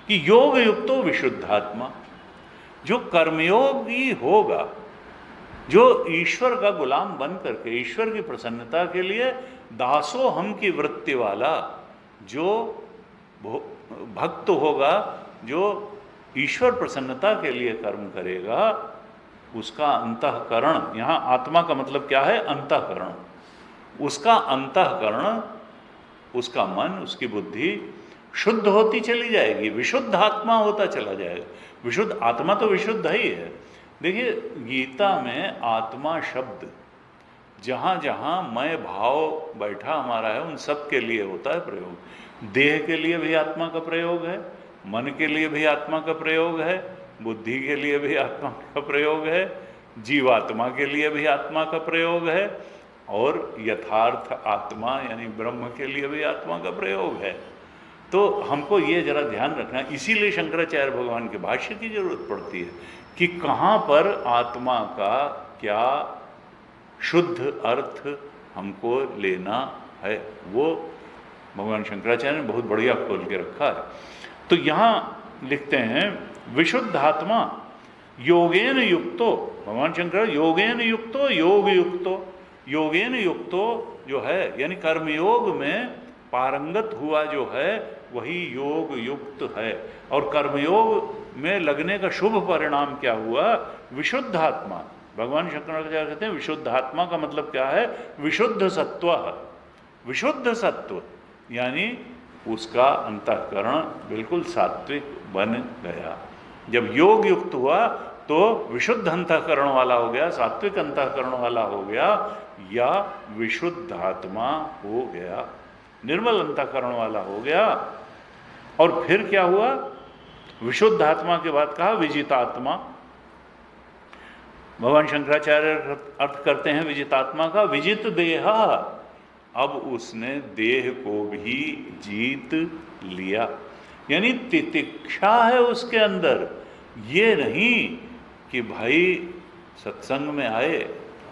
कि योग युक्तो विशुद्धात्मा, जो कर्मयोगी होगा, जो ईश्वर का गुलाम बन करके ईश्वर की प्रसन्नता के लिए दासो हम की वृत्ति वाला जो भक्त होगा, जो ईश्वर प्रसन्नता के लिए कर्म करेगा, उसका अंतःकरण, यहाँ आत्मा का मतलब क्या है? अंतःकरण। उसका अंतःकरण, उसका मन, उसकी बुद्धि शुद्ध होती चली जाएगी, विशुद्ध आत्मा होता चला जाएगा। विशुद्ध आत्मा तो विशुद्ध ही है। देखिए गीता में आत्मा शब्द जहाँ जहाँ मैं भाव बैठा हमारा है, उन सब के लिए होता है प्रयोग। देह के लिए भी आत्मा का प्रयोग है, मन के लिए भी आत्मा का प्रयोग है, बुद्धि के लिए भी आत्मा का प्रयोग है, जीवात्मा के लिए भी आत्मा का प्रयोग है, और यथार्थ आत्मा यानी ब्रह्म के लिए भी आत्मा का प्रयोग है। तो हमको ये जरा ध्यान रखना, इसीलिए शंकराचार्य भगवान के भाष्य की जरूरत पड़ती है कि कहाँ पर आत्मा का क्या शुद्ध अर्थ हमको लेना है, वो भगवान शंकराचार्य ने बहुत बढ़िया खोल के रखा है। तो यहाँ लिखते हैं विशुद्ध आत्मा योगेन युक्तो, भगवान शंकर योगेन युक्तो योग युक्तो, योगेन युक्तो जो है यानी कर्मयोग में पारंगत हुआ जो है वही योग युक्त है। और कर्मयोग में लगने का शुभ परिणाम क्या हुआ? विशुद्ध आत्मा। भगवान शंकराचार्य कहते हैं विशुद्ध आत्मा का मतलब क्या है? विशुद्ध सत्व। विशुद्ध सत्व यानी उसका अंतःकरण बिल्कुल सात्विक बन गया। जब योग युक्त हुआ तो विशुद्ध अंतःकरण वाला हो गया, सात्विक अंतःकरण वाला हो गया, या विशुद्ध आत्मा हो गया, निर्मल अंतःकरण वाला हो गया। और फिर क्या हुआ? विशुद्ध आत्मा के बाद कहा विजितात्मा। भगवान शंकराचार्य अर्थ करते हैं विजितात्मा का विजित देह। अब उसने देह को भी जीत लिया, यानी तितिक्षा है उसके अंदर। ये नहीं कि भाई सत्संग में आए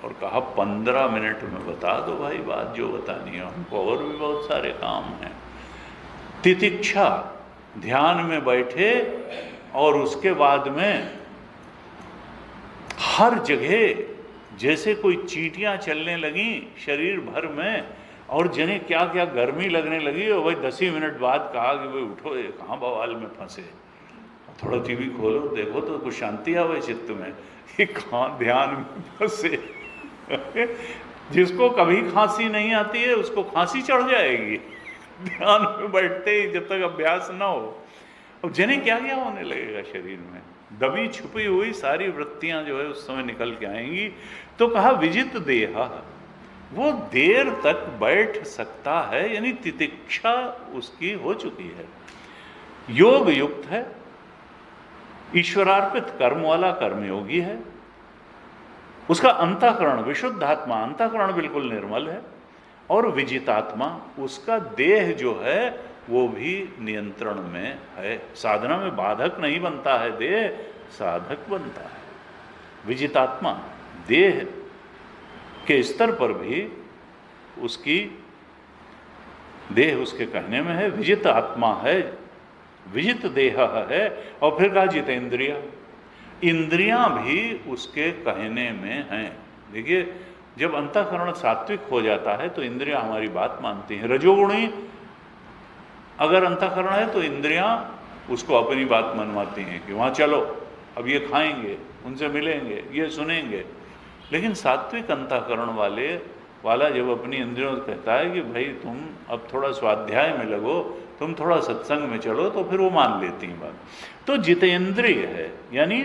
और कहा 15 मिनट में बता दो भाई बात जो बतानी है, हमको और भी बहुत सारे काम हैं। तितिक्षा, ध्यान में बैठे और उसके बाद में हर जगह जैसे कोई चींटियां चलने लगी शरीर भर में, और जिन्हें क्या क्या गर्मी लगने लगी, और वही 10 ही मिनट बाद कहा कि भाई उठो, ये कहाँ बवाल में फंसे, थोड़ा टीवी खोलो देखो तो कुछ शांति आवे चित्त में, ये कहाँ ध्यान में फंसे। जिसको कभी खांसी नहीं आती है उसको खांसी चढ़ जाएगी ध्यान में बैठते ही, जब तक अभ्यास ना हो। अब जिन्हें क्या क्या होने लगेगा शरीर में, दबी छुपी हुई सारी वृत्तियां जो है उस समय निकल के आएंगी। तो कहा विजित देह, वो देर तक बैठ सकता है, यानी तितिक्षा उसकी हो चुकी है, योग युक्त है, ईश्वरार्पित कर्म वाला कर्मयोगी है। उसका अंतःकरण विशुद्ध आत्मा, अंतःकरण बिल्कुल निर्मल है, और विजितात्मा उसका देह जो है वो भी नियंत्रण में है। साधना में बाधक नहीं बनता है देह, साधक बनता है। विजितात्मा, देह के स्तर पर भी उसकी देह उसके कहने में है, विजित आत्मा है, विजित देह है। और फिर कहा जितेंद्रिय, इंद्रियां भी उसके कहने में हैं। देखिए, जब अंतःकरण सात्विक हो जाता है तो इंद्रियां हमारी बात मानती हैं। रजोगुणी अगर अंतःकरण है तो इंद्रियां उसको अपनी बात मनवाती हैं कि वहाँ चलो, अब ये खाएंगे, उनसे मिलेंगे, ये सुनेंगे। लेकिन सात्विक अंतःकरण वाला जब अपनी इंद्रियों से कहता है कि भाई तुम अब थोड़ा स्वाध्याय में लगो, तुम थोड़ा सत्संग में चलो, तो फिर वो मान लेती हैं बात। तो जितेंद्रिय है, यानी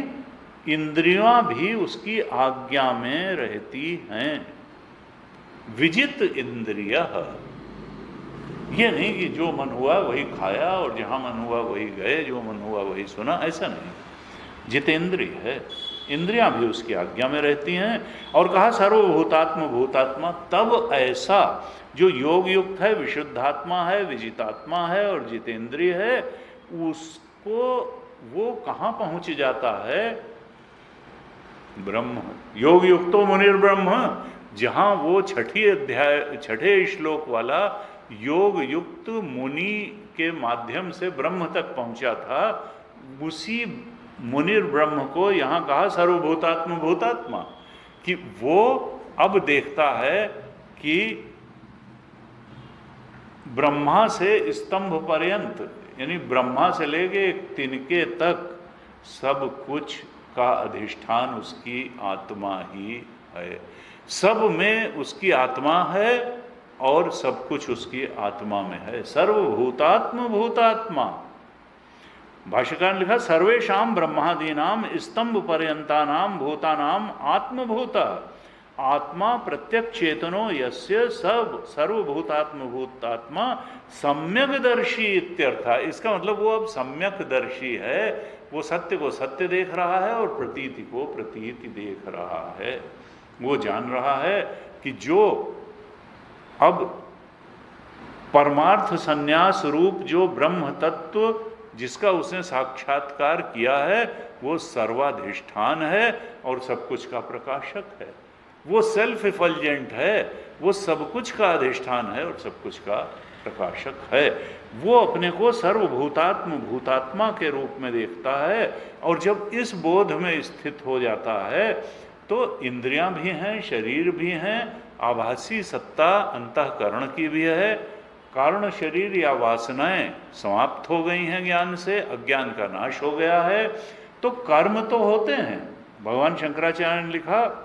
इंद्रियां भी उसकी आज्ञा में रहती हैं। विजित इंद्रिय, ये नहीं कि जो मन हुआ वही खाया और जहां मन हुआ वही गए, जो मन हुआ वही सुना, ऐसा नहीं। जितेंद्रिय है, इंद्रियां भी उसकी आज्ञा में रहती हैं। और कहा सर्वभूतात्म भूतात्मा, तब ऐसा जो योग युक्त है, विशुद्धात्मा है, विजितात्मा है और जितेंद्रिय है, उसको वो कहाँ पहुंच जाता है? ब्रह्म। योग युक्तो मुनिर्ब्रह्म, जहां वो छठे श्लोक वाला योग युक्त मुनि के माध्यम से ब्रह्म तक पहुंचा था, उसी मुनिर्ब्रह्म को यहाँ कहा सर्वभूतात्म भूतात्मा, कि वो अब देखता है कि ब्रह्मा से स्तंभ पर्यंत, यानी ब्रह्मा से लेके तिनके तक सब कुछ का अधिष्ठान उसकी आत्मा ही है। सब में उसकी आत्मा है और सब कुछ उसकी आत्मा में है। सर्वभूतात्म भूतात्मा, भाष्यकार ने लिखा सर्वेषाम ब्रह्मादीनाम स्तंभ पर्यंतानाम भूतानाम आत्मभूता, आत्मा प्रत्यक्ष चेतनो यस्य सब सर्वभूतात्म भूतात्मा सम्यकदर्शी इत्यर्थ। इसका मतलब वो अब सम्यकदर्शी है, वो सत्य को सत्य देख रहा है और प्रतीति को प्रतीति देख रहा है। वो जान रहा है कि जो अब परमार्थ संन्यास रूप जो ब्रह्म तत्व जिसका उसने साक्षात्कार किया है, वो सर्वाधिष्ठान है और सब कुछ का प्रकाशक है। वो सेल्फ इफल्जेंट है, वो सब कुछ का अधिष्ठान है और सब कुछ का प्रकाशक है। वो अपने को सर्वभूतात्म भूतात्मा के रूप में देखता है। और जब इस बोध में स्थित हो जाता है तो इंद्रियां भी हैं, शरीर भी हैं, आभासी सत्ता अंतःकरण की भी है, कारण शरीर या वासनाएं समाप्त हो गई हैं ज्ञान से, अज्ञान का नाश हो गया है। तो कर्म तो होते हैं। भगवान शंकराचार्य ने लिखा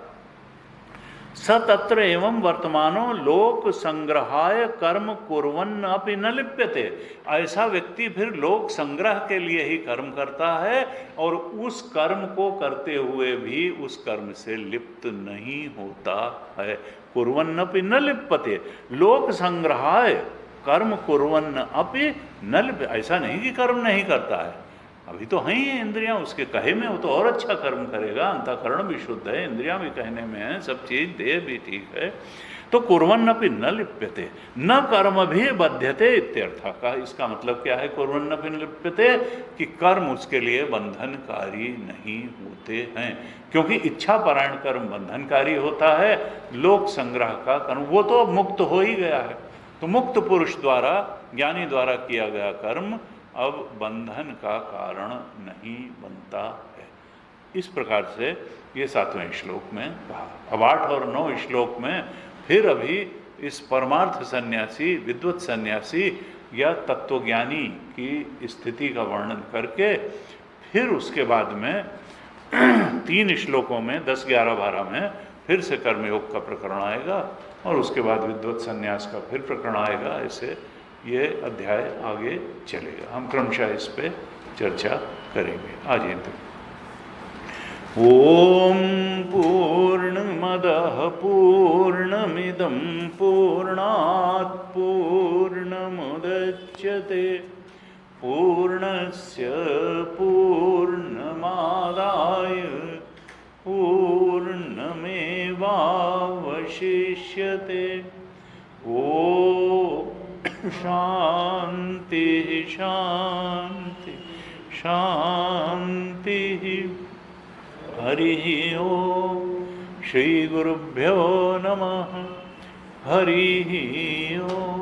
सतत्र एवं वर्तमानो लोक संग्रहाय कर्म कुर्वन् अपि न लिप्यते। ऐसा व्यक्ति फिर लोक संग्रह के लिए ही कर्म करता है और उस कर्म को करते हुए भी उस कर्म से लिप्त नहीं होता है। कुर्वन् अपि न लिप्यते, लोक संग्रहाय कर्म कुर्वन् अपि न लिप्यते। ऐसा नहीं कि कर्म नहीं करता है, अभी तो हैं ही इंद्रियां उसके कहे में, वो तो और अच्छा कर्म करेगा। अंतःकरण भी शुद्ध है, इंद्रियां भी कहने में है, सब चीज देह भी ठीक है। तो कुर्वन्नपि न लिप्यते न कर्म भी बध्यते इत्यर्थ का। इसका मतलब क्या है कुर्वन्नपि न लिप्यते? कि कर्म उसके लिए बंधनकारी नहीं होते हैं, क्योंकि इच्छा परायण कर्म बंधनकारी होता है। लोक संग्रह का कर्म वो तो मुक्त हो ही गया है। तो मुक्त पुरुष द्वारा, ज्ञानी द्वारा किया गया कर्म अब बंधन का कारण नहीं बनता है। इस प्रकार से ये 7वें श्लोक में कहा। अब 8 और 9 श्लोक में फिर अभी इस परमार्थ सन्यासी, विद्वत सन्यासी या तत्वज्ञानी की स्थिति का वर्णन करके फिर उसके बाद में 3 श्लोकों में 10, 11, 12 में फिर से कर्मयोग का प्रकरण आएगा और उसके बाद विद्वत सन्यास का फिर प्रकरण आएगा। ऐसे ये अध्याय आगे चलेगा। हम क्रमशः इस पे चर्चा करेंगे। आज ही तक। ओम पूर्णमदः पूर्णमिदं पूर्णात् पूर्णमुदच्यते पूर्णस्य पूर्णमादाय पूर्णमेवावशिष्यते। ओम शांति शांति शांति। हरि ओम। श्री गुरुभ्यो नमः। हरि ओम।